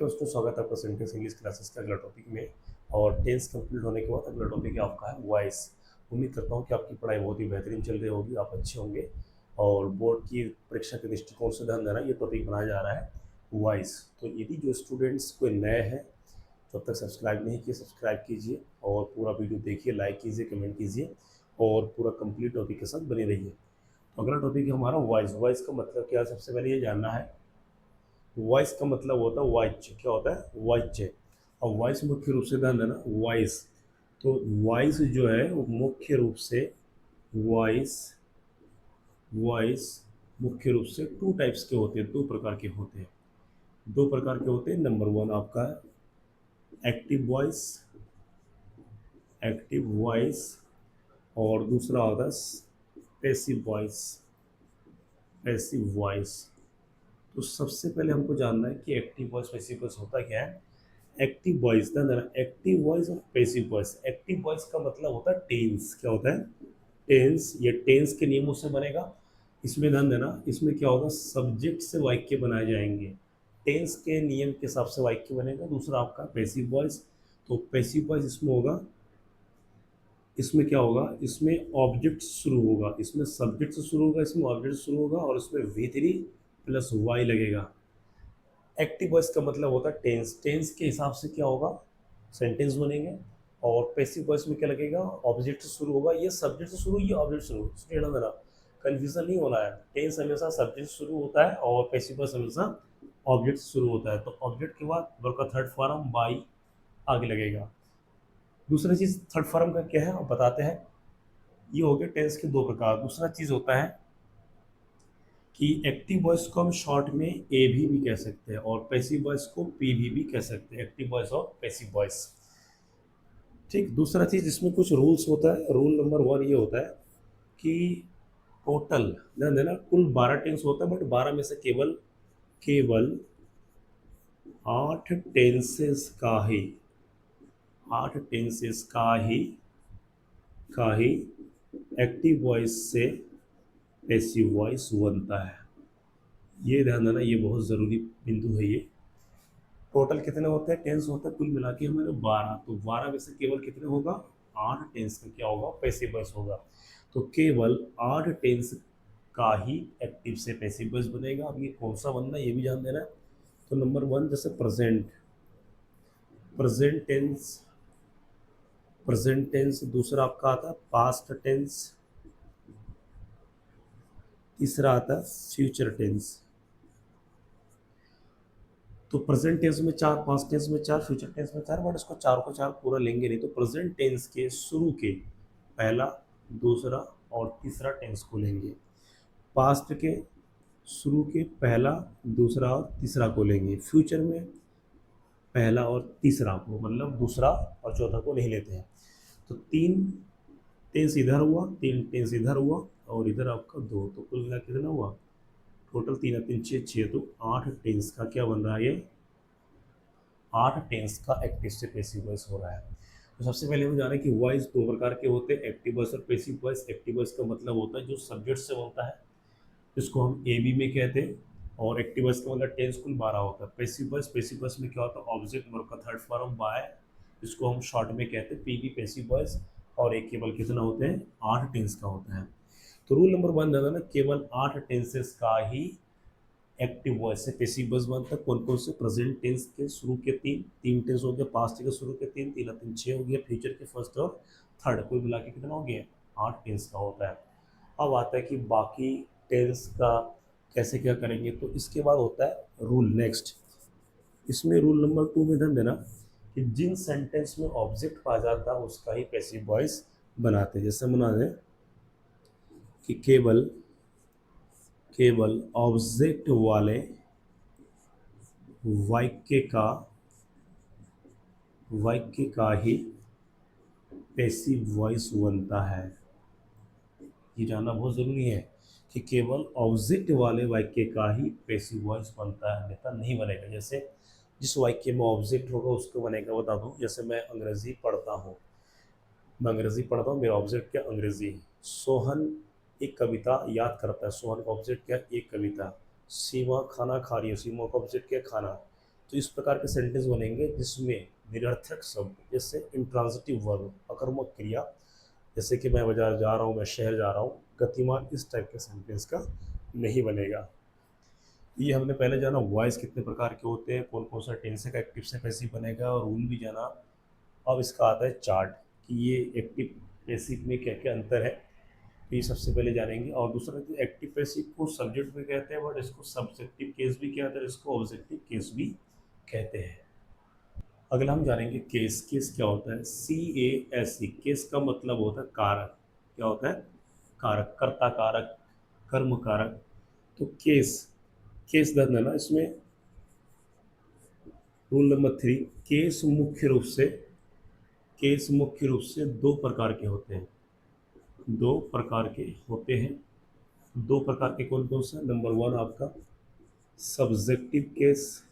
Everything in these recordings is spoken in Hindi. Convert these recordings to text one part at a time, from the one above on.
दोस्तों, स्वागत है आपका सेंटेंस इंग्लिश क्लासेस का अगला टॉपिक में। और टेंस कंप्लीट होने के बाद अगला टॉपिक आपका है वॉइस। उम्मीद करता हूँ कि आपकी पढ़ाई बहुत ही बेहतरीन चल रही होगी, आप अच्छे होंगे। और बोर्ड की परीक्षा के दृष्टिकोण से ध्यान देना, ये टॉपिक बनाया जा रहा है वॉइस। तो यदि जो स्टूडेंट्स कोई नए हैं तो अब तक सब्सक्राइब नहीं किए, सब्सक्राइब कीजिए और पूरा वीडियो देखिए, लाइक कीजिए, कमेंट कीजिए और पूरा कंप्लीट टॉपिक के साथ बने रहिए। तो अगला टॉपिक है हमारा वॉइस। वॉइस का मतलब क्या है, सबसे पहले ये जानना है। वॉइस का मतलब होता है वाइच। क्या होता है? वाइच। और वॉइस मुख्य रूप से ध्यान देना, वॉइस। तो वॉइस जो है वो मुख्य रूप से वॉइस वॉइस मुख्य रूप से टू टाइप्स के होते हैं, दो प्रकार के होते हैं। दो प्रकार के होते हैं। नंबर वन आपका एक्टिव वॉइस, एक्टिव वॉइस। और दूसरा होता है पैसिव वॉइस, पैसिव वॉइस। तो सबसे पहले हमको जानना है कि एक्टिव वॉइस पैसिव वॉइस होता क्या है। एक्टिव वॉइस ध्यान देना, एक्टिव वॉइस और पैसिव वॉइस। एक्टिव वॉइस का मतलब होता है टेंस। क्या होता है? टेंस। ये टेंस के नियमों से बनेगा। इसमें ध्यान देना, इसमें क्या होगा, सब्जेक्ट से वाक्य बनाए जाएंगे। टेंस के नियम के हिसाब से वाक्य बनेगा। दूसरा आपका पैसिव वॉइस। तो पैसिव वॉइस इसमें होगा, इसमें क्या होगा, इसमें ऑब्जेक्ट शुरू होगा, इसमें सब्जेक्ट से शुरू होगा, इसमें ऑब्जेक्ट शुरू होगा और इसमें वी3 प्लस वाई लगेगा। एक्टिव वॉइस का मतलब होता है टेंस। टेंस के हिसाब से क्या होगा, सेंटेंस बनेंगे। और पैसिव वॉइस में क्या लगेगा, ऑब्जेक्ट से शुरू होगा, ये सब्जेक्ट से शुरू, ये ऑब्जेक्ट से शुरू। स्टेट मेरा कन्फ्यूजन नहीं होना है। टेंस हमेशा सब्जेक्ट से शुरू होता है और पैसिव वॉइस हमेशा ऑब्जेक्ट से शुरू होता है। तो ऑब्जेक्ट के बाद वर्ब का थर्ड फॉर्म बाई आगे लगेगा। दूसरा चीज़ थर्ड फॉर्म का क्या है आप बताते हैं। ये हो गए टेंस के दो प्रकार। दूसरा चीज़ होता है कि एक्टिव वॉइस को हम शॉर्ट में ए भी कह सकते हैं और पैसिव वॉइस को पी भी कह सकते हैं। एक्टिव वॉइस और पैसिव वॉइस। ठीक। दूसरा चीज़ इसमें कुछ रूल्स होता है। रूल नंबर वन ये होता है कि टोटल ध्यान देना, कुल 12 टेंस होता है, बट 12 में से केवल केवल 8 टेंसेस का ही 8 टेंसेस का ही एक्टिव वॉइस से पैसिव वॉइस बनता है। ये ध्यान देना, ये बहुत ज़रूरी बिंदु है। ये टोटल कितने होते हैं, टेंस होते हैं कुल मिला के हमारे 12। तो 12 में से केवल कितने होगा, 8 टेंस का क्या होगा, पैसिव वॉइस होगा। तो केवल 8 टेंस का ही एक्टिव से पैसिव वॉइस बनेगा। अब ये कौन सा बनना है ये भी जान देना है। तो नंबर वन जैसे present, present tense, present tense. दूसरा आपका आता है पास्ट टेंस। तीसरा आता है फ्यूचर टेंस। तो प्रेजेंट टेंस में 4, पास्ट टेंस में 4, फ्यूचर टेंस में 4, बट इसको 4 को 4 पूरा लेंगे नहीं। तो प्रेजेंट टेंस के शुरू के पहला, दूसरा और तीसरा टेंस को लेंगे। पास्ट के शुरू के पहला, दूसरा और तीसरा को लेंगे। फ्यूचर में पहला और तीसरा को, मतलब दूसरा और चौथा को नहीं लेते हैं। तो 3 टेंस इधर हुआ, 3 टेंस इधर हुआ और इधर आपका 2। तो कुल मिला कितना हुआ, टोटल 3 3 6 6। तो 8 टेंस का क्या बन रहा है, ये 8 टेंस का एक्टिव से पैसिव वॉइस हो रहा है। तो सबसे पहले हम जाने कि वॉइस दो प्रकार के होते हैं, एक्टिव वॉइस और पैसिव वॉइस। एक्टिव वॉइस का मतलब होता है जो सब्जेक्ट से बनता है, जिसको हम ए बी में कहते हैं। और एक्टिव वॉइस का मतलब टेंस कुल 12 होता है। पैसिव वॉइस, पैसिव वॉइस में क्या होता है, ऑब्जेक्ट वर्ब का थर्ड फॉर्म बाय, जिसको हम शॉर्ट में कहते हैं पी बी, पैसिव वॉइस। और एक केवल कितना होते हैं, 8 टेंस का होता है। तो रूल नंबर वन ना, केवल 8 टेंसेस का ही एक्टिव वॉइस से पैसिव वॉइस बनता है। कौन कौन से, प्रेजेंट टेंस के शुरू के 3 टेंस हो गए, पास्ट के शुरू के 3, 3 3 6 हो गया, फ्यूचर के फर्स्ट और थर्ड, कुल मिला के कितना हो गया, 8 टेंस का होता है। अब आता है कि बाकी टेंस का कैसे क्या करेंगे। तो इसके बाद होता है रूल नेक्स्ट। इसमें रूल नंबर 2 में ध्यान देना कि जिन सेंटेंस में ऑब्जेक्ट पा जाता है उसका ही पैसिव वॉइस बनाते हैं। जैसे बना दें कि केवल केवल ऑब्जेक्ट वाले वाक्य का ही पैसिव वॉइस बनता है। ये जानना बहुत ज़रूरी है कि केवल ऑब्जेक्ट वाले वाक्य का ही पैसिव वॉइस बनता है, अन्यथा नहीं बनेगा। जैसे जिस वाक्य में ऑब्जेक्ट होगा उसको बनेगा, बता दूँ। जैसे मैं अंग्रेज़ी पढ़ता हूँ, मैं अंग्रेज़ी पढ़ता हूँ, मेरा ऑब्जेक्ट क्या, अंग्रेज़ी। सोहन एक कविता याद करता है, सोहन का ऑब्जेक्ट क्या, एक कविता। सीमा खाना खा रही है, सीमा का ऑब्जेक्ट क्या, खाना। तो इस प्रकार के सेंटेंस बनेंगे जिसमें निरर्थक शब्द जैसे इंट्रांजिटिव वर्ब, अकर्मक क्रिया, जैसे कि मैं बाजार जा रहा हूँ, मैं शहर जा रहा हूँ, गतिमान, इस टाइप के सेंटेंस का नहीं बनेगा। ये हमने पहले जाना वॉइस कितने प्रकार के होते हैं, कौन कौन सा टेंस का एक्टिव से पैसिव बनेगा, और रूल भी जाना। अब इसका आता है चार्ट कि ये एक्टिव पैसिव में क्या क्या अंतर है, तो ये सबसे पहले जानेंगे। और दूसरा कि एक्टिव पैसिव को सब्जेक्ट भी कहते हैं, बट इसको सब्जेक्टिव केस भी कहते हैं, इसको ऑब्जेक्टिव केस भी कहते हैं। अगला हम जानेंगे केस। केस क्या होता है? CASE, केस का मतलब होता है कारक। क्या होता है? कारक, कर्ता कारक, कर्म कारक। तो केस, केस ध्यान देना इसमें। रूल नंबर 3, केस मुख्य रूप से, केस मुख्य रूप से दो प्रकार के होते हैं, दो प्रकार के होते हैं। दो प्रकार के कौन कौन से? नंबर 1 आपका सब्जेक्टिव केस,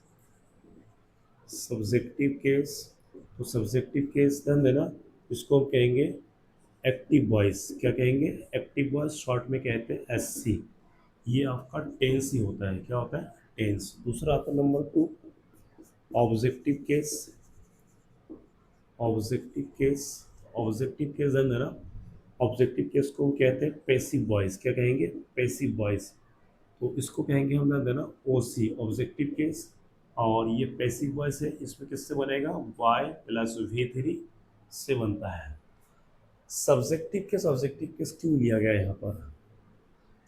सब्जेक्टिव केस। तो सब्जेक्टिव केस ध्यान देना, इसको हम कहेंगे एक्टिव वॉइस। क्या कहेंगे? एक्टिव वॉइस, शॉर्ट में कहते हैं SC। ये आपका टेंस ही होता है। क्या होता है? टेंस। दूसरा आता है number 2 objective case, objective case. Objective case ध्यान देना, ऑब्जेक्टिव केस को कहते हैं पैसिव वॉइस। क्या कहेंगे? Passive voice. तो इसको कहेंगे हम ध्यान देना OC, ऑब्जेक्टिव केस। और ये पैसिव वॉइस है, इसमें किससे बनेगा? Y प्लस V3 से बनता है। सब्जेक्टिव केस, ऑब्जेक्टिव केस क्यों लिया गया यहाँ पर?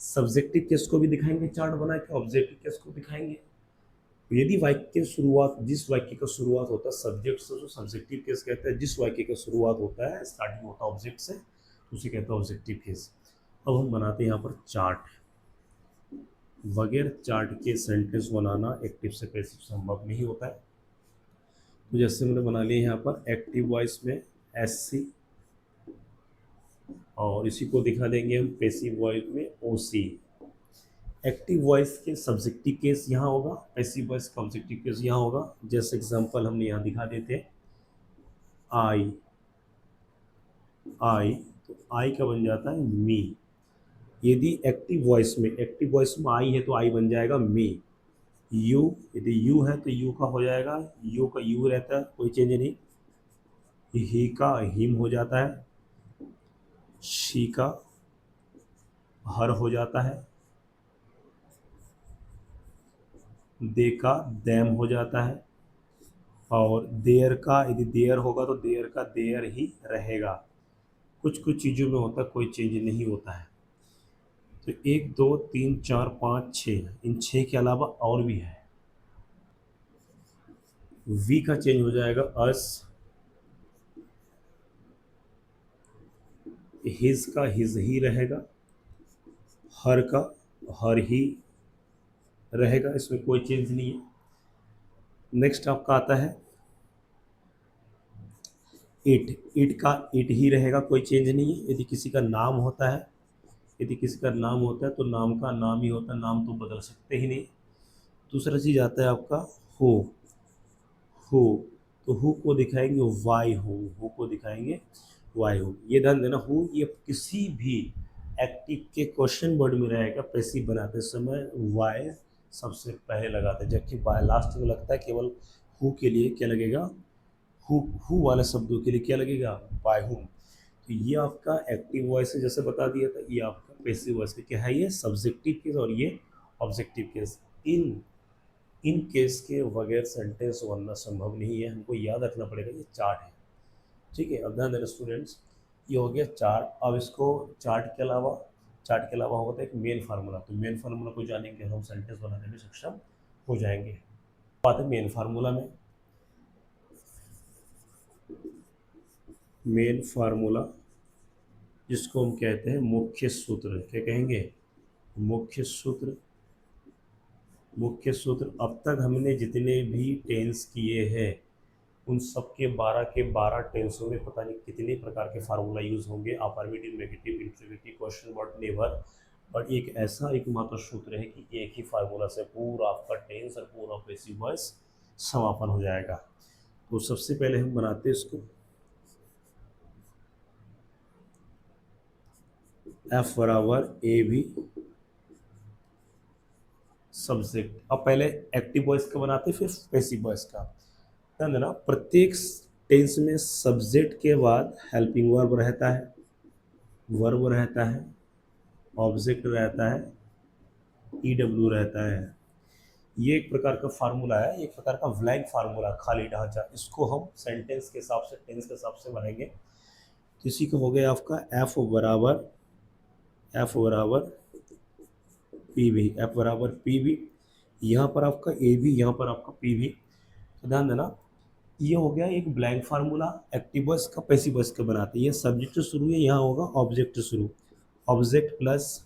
सब्जेक्टिव केस को भी दिखाएंगे चार्ट बना के, ऑब्जेक्टिव केस को दिखाएंगे। यदि वाक्य की शुरुआत, जिस वाक्य का शुरुआत होता है सब्जेक्ट से, जो सब्जेक्टिव केस कहते हैं। जिस वाक्य का शुरुआत होता है, स्टार्टिंग होता है ऑब्जेक्ट से, तो उसे कहते हैं ऑब्जेक्टिव केस। अब हम बनाते हैं यहाँ पर चार्ट। बगैर चार्ट के सेंटेंस बनाना एक्टिव से पैसिव संभव नहीं होता है। तो जैसे मैंने बना लिया यहाँ पर एक्टिव वॉइस में SC, और इसी को दिखा देंगे हम पैसिव वॉइस में OC। एक्टिव वॉइस के सब्जेक्टिव केस यहाँ होगा, पैसिव वॉइस का ऑब्जेक्टिव केस यहाँ होगा। जैसे एग्जांपल हमने यहाँ दिखा देते हैं आई, आई, तो आई का बन जाता है मी। यदि एक्टिव वॉइस में, एक्टिव वॉइस में आई है तो आई बन जाएगा मी। यू, यदि यू है तो यू का हो जाएगा, यू का यू रहता है, कोई चेंज नहीं। ही का हिम हो जाता है, शी का हर हो जाता है, दे का दैम हो जाता है, और देयर का यदि देयर होगा तो देयर का देयर ही रहेगा। कुछ कुछ चीज़ों में होता है, कोई चेंज नहीं होता है। तो 1 2 3 4 5 6, इन 6 के अलावा और भी है। वी का चेंज हो जाएगा अस, हिज का हिज ही रहेगा, हर का हर ही रहेगा, इसमें कोई चेंज नहीं है। नेक्स्ट आपका आता है इट, इट का इट ही रहेगा, कोई चेंज नहीं है। यदि किसी का नाम होता है, यदि किसी का नाम होता है तो नाम का नाम ही होता है, नाम तो बदल सकते ही नहीं। दूसरा चीज़ आता है आपका हो, हो, तो हु को दिखाएंगे वाई हु को दिखाएंगे वाई हु। ये ध्यान देना, हु ये किसी भी एक्टिव के क्वेश्चन वर्ड में रहेगा पैसिव बनाते समय वाई सबसे पहले लगाते हैं, जबकि बाय लास्ट में लगता है केवल हु के लिए क्या लगेगा? हु वाले शब्दों के लिए क्या लगेगा? By whom. तो ये आपका एक्टिव वॉइस है, जैसे बता दिया था। ये आपका पैसिव वॉइस क्या है? ये सब्जेक्टिव केस और ये objective case. In in case के बगैर सेंटेंस बनना संभव नहीं है, हमको याद रखना पड़ेगा। ये चार्ट है, ठीक है। अब ध्यान देना स्टूडेंट्स, ये हो गया चार्ट। अब इसको चार्ट के अलावा होता है एक मेन फार्मूला। तो मेन फार्मूला को जानेंगे हम सेंटेंस बनाने में सक्षम हो जाएंगे। बात है मेन फार्मूला में। मेन फार्मूला जिसको हम कहते हैं मुख्य सूत्र। क्या कहेंगे? मुख्य सूत्र। मुख्य सूत्र। अब तक हमने जितने भी टेंस किए हैं उन सब के 12 के 12 टेंसों में पता नहीं कितने प्रकार के फार्मूला यूज होंगे, affirmative, negative, interrogative, question word, never. But एक ऐसा एकमात्र सूत्र है कि एक ही फार्मूला से पूरा आपका टेंस और पूरा पैसिव वॉइस समापन हो जाएगा। तो सबसे पहले हम बनाते हैं इसको F बराबर AB सब्जेक्ट। अब पहले एक्टिव वॉइस का बनाते फिर पैसिव वॉइस का। ध्यान देना, प्रत्येक टेंस में सब्जेक्ट के बाद हेल्पिंग वर्ब रहता है, वर्ब रहता है, ऑब्जेक्ट रहता है, ईडब्ल्यू रहता है। ये एक प्रकार का फार्मूला है, एक प्रकार का ब्लैंक फार्मूला, खाली ढांचा। इसको हम सेंटेंस के हिसाब से, टेंस के हिसाब से बनाएंगे। तो इसी को हो गया आपका एफ बराबर पी वी, एफ बराबर पी वी। यहाँ पर आपका ए भी, यहाँ पर आपका पी वी। तो ध्यान देना, ये हो गया एक ब्लैंक फार्मूला। एक्टिव वॉइस का पैसिव वॉइस का बनाते हैं। ये सब्जेक्ट से शुरू है, यहाँ होगा ऑब्जेक्ट से शुरू, ऑब्जेक्ट प्लस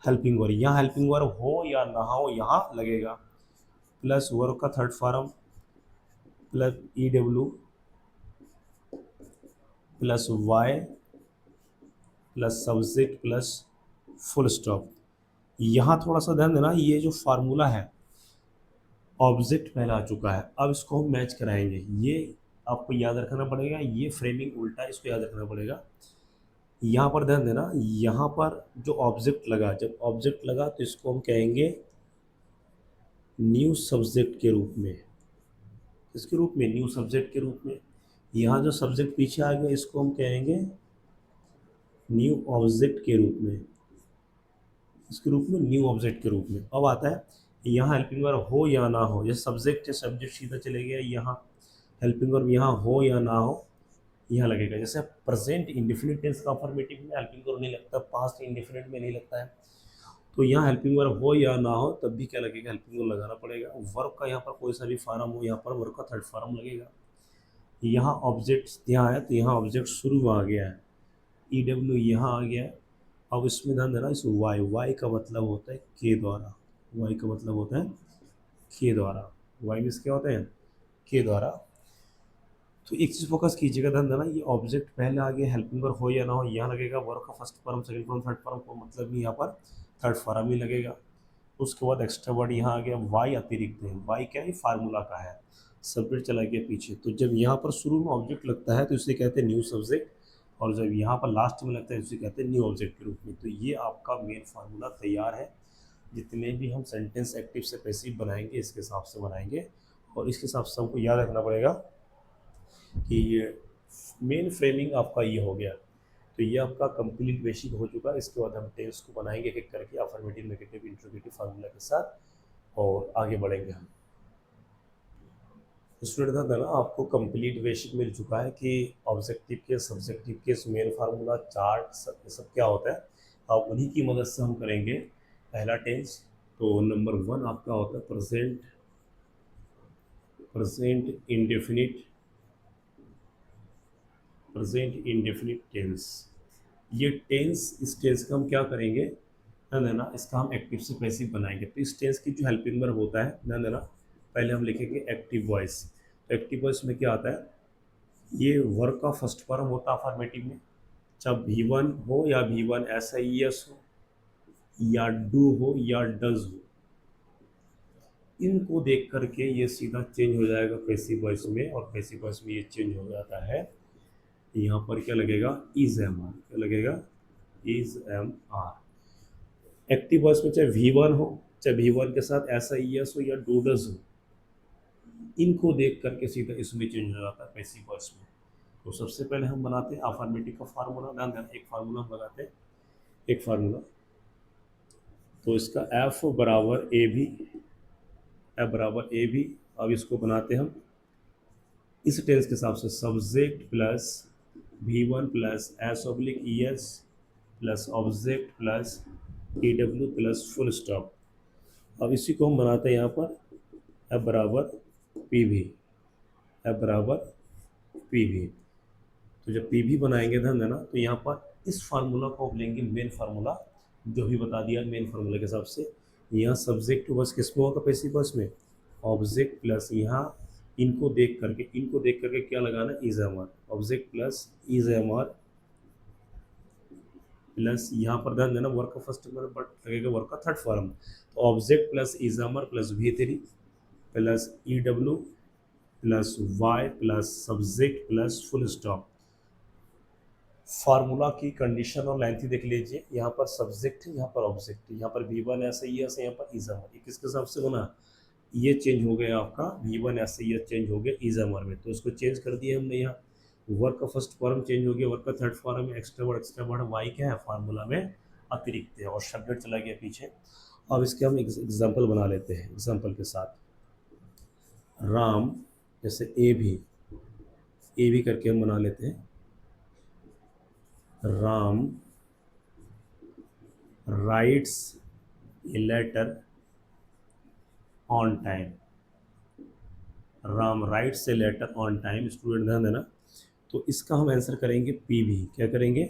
हेल्पिंग वर्ब। यहाँ हेल्पिंग वर्ब हो या ना हो यहाँ लगेगा, प्लस वर्ब का third form, plus E W, plus Y, plus subject, plus full stop. यहाँ थोड़ा सा ध्यान देना, ये जो फार्मूला है ऑब्जेक्ट पहला आ चुका है, अब इसको हम मैच कराएंगे। ये आपको याद रखना पड़ेगा, ये फ्रेमिंग उल्टा है, इसको याद रखना पड़ेगा। यहाँ पर ध्यान देना, यहाँ पर जो ऑब्जेक्ट लगा, जब ऑब्जेक्ट लगा तो इसको हम कहेंगे न्यू सब्जेक्ट के रूप में। इसके रूप में, न्यू सब्जेक्ट के रूप में। यहाँ जो सब्जेक्ट पीछे आ गया इसको हम कहेंगे न्यू ऑब्जेक्ट के रूप में, इसके रूप में, न्यू ऑब्जेक्ट के रूप में। अब आता है यहाँ हेल्पिंग वर्ब हो या ना हो, जैसे सब्जेक्ट है, सब्जेक्ट सीधा चले गया यहाँ, हेल्पिंग वर्ब यहाँ हो या ना हो यहाँ लगेगा। जैसे प्रेजेंट इंडेफिनिट टेंस का अफर्मेटिव में हेल्पिंग वर्ब नहीं लगता, पास्ट इंडेफिनिट में नहीं लगता है, तो यहाँ हेल्पिंग वर्ब हो या ना हो तब भी क्या लगेगा, हेल्पिंग वर्ब लगाना पड़ेगा। वर्ब का यहाँ पर कोई सा भी फॉर्म हो, यहाँ पर वर्ब का थर्ड फॉर्म लगेगा। यहाँ ऑब्जेक्ट यहाँ है तो यहाँ ऑब्जेक्ट शुरू में आ गया है, ई डब्ल्यू यहाँ आ गया है। अब इसमें ध्यान देना, इस वाई, वाई का मतलब होता है के द्वारा, वाई का मतलब होता है के द्वारा, वाई मीन्स क्या होता है, के द्वारा। तो एक चीज़ फोकस कीजिएगा, ध्यान देना, ये ऑब्जेक्ट पहले आ गया, हेल्पिंग वर्ब हो या ना हो यहाँ लगेगा, वर्ब का first form, second form, third form को मतलब नहीं, यहाँ पर थर्ड फॉर्म ही लगेगा। उसके बाद एक्स्ट्रा वर्ड यहाँ आ गया, वाई अतिरिक्त है, वाई क्या है, फार्मूला का है, सब्जेक्ट चला गया पीछे। तो जब यहाँ पर शुरू में ऑब्जेक्ट लगता है तो इसे कहते हैं न्यू सब्जेक्ट, और जब यहाँ पर लास्ट में लगता है उसे कहते हैं न्यू ऑब्जेक्ट के रूप में। तो ये आपका मेन फार्मूला तैयार है। जितने भी हम सेंटेंस एक्टिव से पैसिव बनाएंगे इसके हिसाब से बनाएंगे, और इसके हिसाब से हमको याद रखना पड़ेगा कि ये मेन फ्रेमिंग आपका ये हो गया। तो ये आपका कंप्लीट बेसिक हो चुका है। इसके बाद हम टेंस को बनाएंगे एक एक करके, अफर्मेटिव, नेगेटिव, इंट्रोगेटिव फार्मूला के साथ, और आगे बढ़ेंगे हम। स्टूडेंट था ना, आपको कंप्लीट बेसिक मिल चुका है कि ऑब्जेक्टिव के, सब्जेक्टिव के, मेन फार्मूला, चार्ट, सब क्या होता है। अब उन्हीं की मदद से हम करेंगे पहला टेंस। तो नंबर 1 आपका होता है present, present indefinite, present indefinite tense. ये टेंस, इस टेंस का हम क्या करेंगे, ध्यान देना, इसका हम एक्टिव से पैसिव बनाएंगे। तो इस टेंस की जो हेल्पिंग वर्ब होता है, ध्यान देना, पहले हम लिखेंगे एक्टिव वॉइस। तो एक्टिव वॉइस में क्या आता है, ये वर्ब का फर्स्ट फॉर्म होता है अफर्मेटिव में, चाहे V1 हो या V1 SIES हो, या डू हो या डज हो, इनको देख करके ये सीधा चेंज हो जाएगा पैसिव वॉइस में, और पैसिव वॉइस में ये चेंज हो जाता है। यहाँ पर क्या लगेगा, इज एम आर, क्या लगेगा, is am are. Active voice में चाहे V1 हो, चाहे V1 के साथ SIES हो या डू डज हो, इनको देख करके सीधा इसमें चेंज हो जाता है पैसिव वॉइस में। तो सबसे पहले हम बनाते हैं अफर्मेटिव का फार्मूला। ध्यान देना, एक फार्मूला हम लगाते हैं, एक फार्मूला। तो इसका एफ बराबर ए भी, एफ बराबर ए भी। अब इसको बनाते हैं हम इस टेंस के हिसाब से, subject plus V1 plus S/ES plus object plus EW plus full stop. अब इसी को हम बनाते हैं यहाँ पर एफ बराबर पी भी, एफ बराबर पी भी। तो जब पी भी बनाएंगे, ध्यान देना, तो यहाँ पर इस फार्मूला को आप लेंगे मेन फार्मूला, जो भी बता दिया मेन फार्मूला के हिसाब से। यहाँ सब्जेक्ट बस किस में होगा, पैसिव वॉइस में, ऑब्जेक्ट प्लस यहाँ इनको देख करके क्या लगाना, is am are, object plus is am are plus यहाँ पर ध्यान देना, वर्क का फर्स्ट नंबर बट लगेगा वर्क का थर्ड फॉर्म। तो object plus is am are plus V3 plus EW plus Y plus subject plus full stop. Formula की कंडीशन और लेंथ देख लीजिए, यहाँ पर सब्जेक्ट है, यहाँ पर ऑब्जेक्ट है, यहाँ पर V1 ऐसे ही ऐसे, यहाँ पर इजमर, ये किसके हिसाब से बना, ये चेंज हो गया आपका V1 ऐसे, ये चेंज हो गया इजमर में, तो इसको चेंज कर दिया हमने। यहाँ वर्क का फर्स्ट फॉर्म चेंज हो गया, वर्क का थर्ड फॉर्म है एक्स्ट्रा वर्ड वाई क्या है फार्मूला में अतिरिक्त है, और शब्द चला गया पीछे। अब इसके हम एग्जाम्पल बना लेते हैं, एग्जाम्पल के साथ राम, जैसे ए भी करके हम बना लेते हैं, Ram writes a later on time, Ram writes a later on time, student ध्यान देना। तो इसका हम आंसर करेंगे पी भी, क्या करेंगे,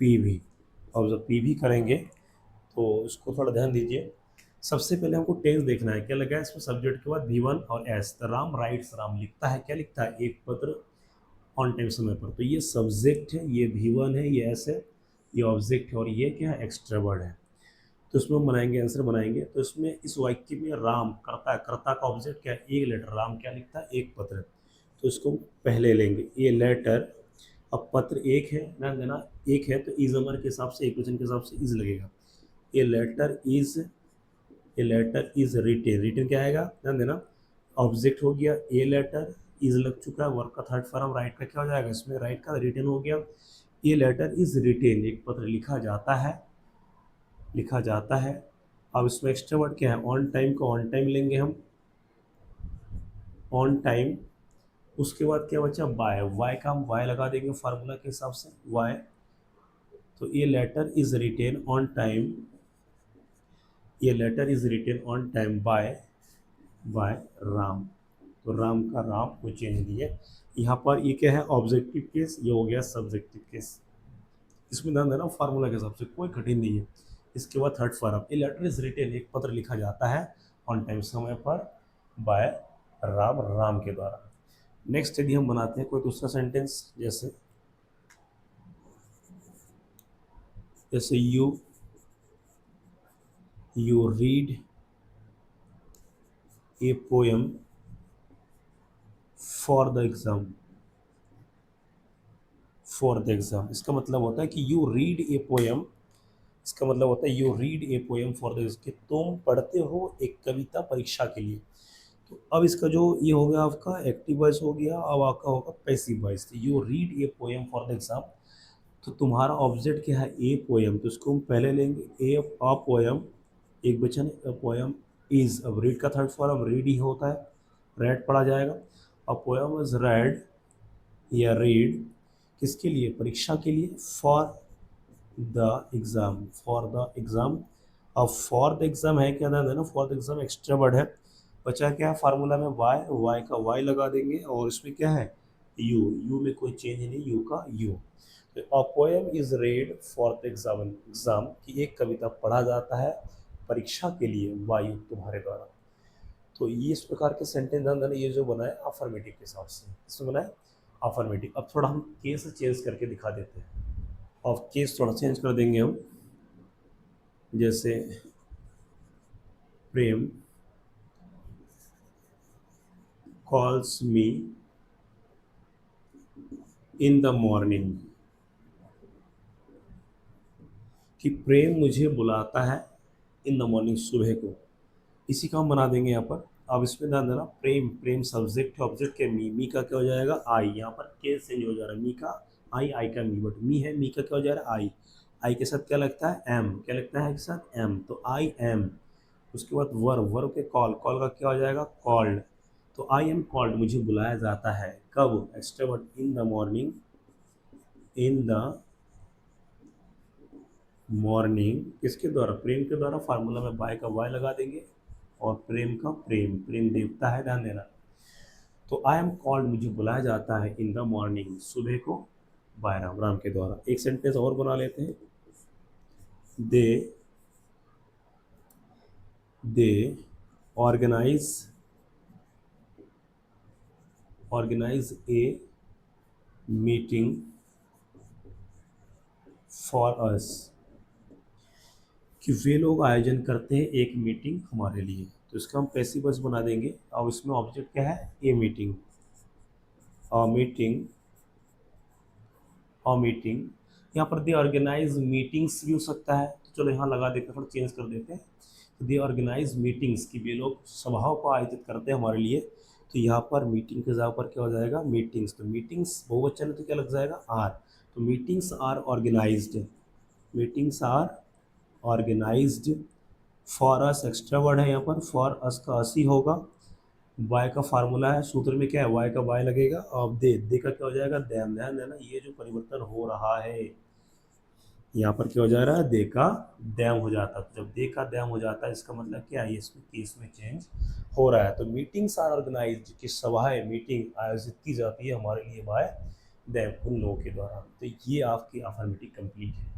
पी भी। और जब पी भी करेंगे तो इसको थोड़ा ध्यान दीजिए, सबसे पहले हमको टेंस देखना है, क्या लगा है इसमें सब्जेक्ट के बाद V1 और एस, तो राम राइट्स, राम लिखता है, क्या लिखता है, एक पत्र ऑन टाइम समय पर, तो ये सब्जेक्ट है, ये V1 है, ये एस है, ये ऑब्जेक्ट है, और ये क्या है एक्स्ट्रा वर्ड है। तो इसमें हम बनाएंगे, आंसर बनाएंगे। तो इसमें इस वाक्य में राम करता है, कर्ता का ऑब्जेक्ट क्या है, एक लेटर, राम क्या लिखता है, एक पत्र, तो इसको पहले लेंगे, ये लेटर, अब पत्र एक है, ध्यान देना एक है, तो इजमर के हिसाब से, एक वचन के हिसाब से इज लगेगा, ये letter is, a letter is written, written क्या आएगा, ध्यान देना, ऑब्जेक्ट हो गया, ए लेटर इज लग चुका है, वर्क का थर्ड फॉर्म राइट का क्या हो जाएगा, इसमें राइट का रिटेन हो गया, ए लेटर इज रिटेन, एक पत्र लिखा जाता है, लिखा जाता है। अब इसमें एक्स्ट्रा वर्ड क्या है, ऑन टाइम को ऑन टाइम लेंगे हम, ऑन टाइम, उसके बाद क्या बचा बाय, वाई का हम वाई लगा देंगे फार्मूला के हिसाब से वाई, तो ये letter is written on time, ये letter is written on time by Ram, तो राम का राम को चेंज दिए। यहाँ पर ये क्या है ऑब्जेक्टिव केस, ये हो गया सब्जेक्टिव केस, इसमें ध्यान देना फार्मूला के हिसाब से कोई कठिन नहीं है। इसके बाद third form, a letter is written, एक पत्र लिखा जाता है ऑन टाइम समय पर बाय राम, राम के द्वारा। नेक्स्ट यदि हम बनाते हैं कोई दूसरा सेंटेंस, जैसे जैसे you read a poem for the exam, for the exam, इसका मतलब होता है कि यू रीड ए पोएम, इसका मतलब होता है you read a poem for the, कि तुम पढ़ते हो एक कविता परीक्षा के लिए। तो अब इसका जो ये हो गया आपका एक्टिव वॉइस हो गया, अब आपका होगा पैसिव वॉइस, तो you read a poem for the exam, तो तुम्हारा ऑब्जेक्ट क्या है, ए पोएम, तो इसको हम पहले लेंगे, ए अ पोएम, एक वचन है, अ पोएम इज, अब रीड का थर्ड फॉर्म रीड ही होता है, रेड पढ़ा जाएगा, अ पोएम इज रेड या रीड, किसके लिए, परीक्षा के लिए, for the exam, for the exam. अब फॉर द एग्ज़ाम है क्या, ध्यान देना for the exam extra word है, बचा क्या है फार्मूला में वाई, वाई का वाई लगा देंगे, और इसमें क्या है यू में कोई चेंज नहीं, यू का यू। तो a poem is red for the exam, exam की एक कविता पढ़ा जाता है परीक्षा के लिए वायु तुम्हारे द्वारा। तो ये इस प्रकार के सेंटेंस ध्यान देना, ये जो बना है अफर्मेटिव के हिसाब से, इसमें बना है अफर्मेटिव। अब थोड़ा हम केस चेंज करके दिखा देते हैं, और केस थोड़ा चेंज कर देंगे हम, जैसे Prem calls me in the morning, कि प्रेम मुझे बुलाता है इन द मॉर्निंग, सुबह को, इसी का हम बना देंगे यहाँ पर। अब इसमें ध्यान देना प्रेम, प्रेम सब्जेक्ट है, ऑब्जेक्ट के मी का क्या हो जाएगा आई, यहाँ पर केस चेंज हो जा रहा है, मी का आई का मी, बट मी है, मी का क्या हो जा रहा है आई के साथ क्या लगता है एम, क्या लगता है के साथ एम, तो आई एम। उसके बाद वर्ब के कॉल, कॉल का क्या हो जाएगा कॉल्ड, तो आई एम कॉल्ड, मुझे बुलाया जाता है कब, extra word in the morning, in the morning, किसके द्वारा, प्रेम के द्वारा, फार्मूला में बाय का वाई लगा देंगे, और प्रेम का प्रेम, प्रेम देवता है, ध्यान देना। तो आई एम कॉल्ड, मुझे बुलाया जाता है इन द मॉर्निंग, सुबह को बाय राम, राम के द्वारा। एक सेंटेंस और बना लेते हैं, they they organize a meeting for us, कि वे लोग आयोजन करते हैं एक मीटिंग हमारे लिए, तो इसका हम पैसिव वॉइस बना देंगे। अब इसमें ऑब्जेक्ट क्या है ए मीटिंग, अ मीटिंग और मीटिंग, यहाँ पर दे ऑर्गेनाइज मीटिंग्स भी हो सकता है, तो चलो यहाँ लगा देते हैं, थोड़ा चेंज कर देते हैं, दे ऑर्गेनाइज मीटिंग्स की भी लोग सभाओं को आयोजित करते हैं हमारे लिए, तो यहाँ पर मीटिंग के जगह पर क्या हो जाएगा मीटिंग्स, तो मीटिंग्स बहुवचन है तो क्या लग जाएगा आर, तो meetings are organized, meetings are organized for us, extra word है यहाँ पर, फॉर अस का अस ही होगा, वाई का फार्मूला है, सूत्र में क्या है वाई का वाई लगेगा, और दे का क्या हो जाएगा दैम, ध्यान देना ये जो परिवर्तन हो रहा है यहाँ पर क्या हो जा रहा है दे का दैम हो जाता है, तो जब दे का दैम हो जाता है इसका मतलब क्या है इसमें केस में चेंज हो रहा है, तो मीटिंग्स आर ऑर्गेनाइज की सभाएं मीटिंग आयोजित की जाती है हमारे लिए बाय दैम उन लोगों के द्वारा, तो ये आपकी अफर्मेटिव कंप्लीट है।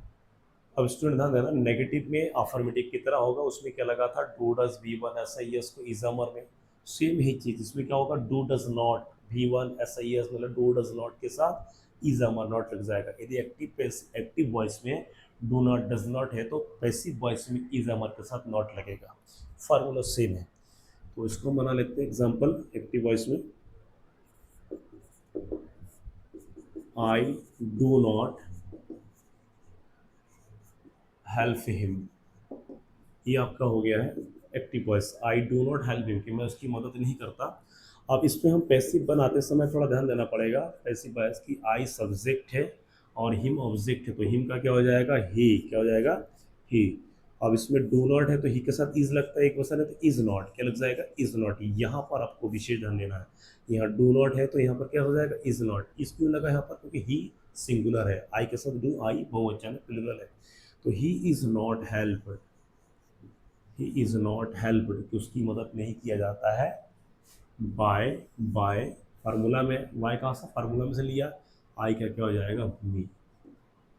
अब स्टूडेंट ध्यान देना नेगेटिव में अफर्मेटिव की तरह होगा, उसमें क्या लगा था do does V one S I S को इजामर में, सेम ही चीज इसमें क्या होगा do does not V one S I S मतलब डू डज नॉट के साथ इजामर नॉट लग जाएगा, यदि एक्टिव वॉइस में डू नॉट डज नॉट है तो पैसिव वॉइस में इजामर के साथ नॉट लगेगा, फार्मूला सेम है। तो इसको बना लेते हैं एग्जाम्पल एक्टिव वॉइस में, I do not help him, ये आपका हो गया है active voice, I do not help him कि मैं उसकी मदद नहीं करता। अब इसमें हम पैसिव बनाते समय थोड़ा ध्यान देना पड़ेगा, पैसिव वॉइस की आई सब्जेक्ट है और हिम ऑब्जेक्ट है, तो हिम का क्या हो जाएगा ही, क्या हो जाएगा ही। अब इसमें डू नॉट है तो ही के साथ इज लगता है, एक वचन है तो इज नॉट क्या लग जाएगा इज नॉट, यहाँ पर आपको विशेष ध्यान देना है, यहाँ डू नॉट है तो यहाँ पर क्या हो जाएगा इज नॉट, इस क्यों लगा यहाँ पर क्योंकि ही सिंगुलर है, आई के साथ डू आई बहुवचन है प्लूरल है, तो he is not help, he is not helped कि उसकी मदद नहीं किया जाता है बाय बाय फार्मूला में वाई कहाँ से फार्मूला में से लिया, आई का क्या हो जाएगा मी,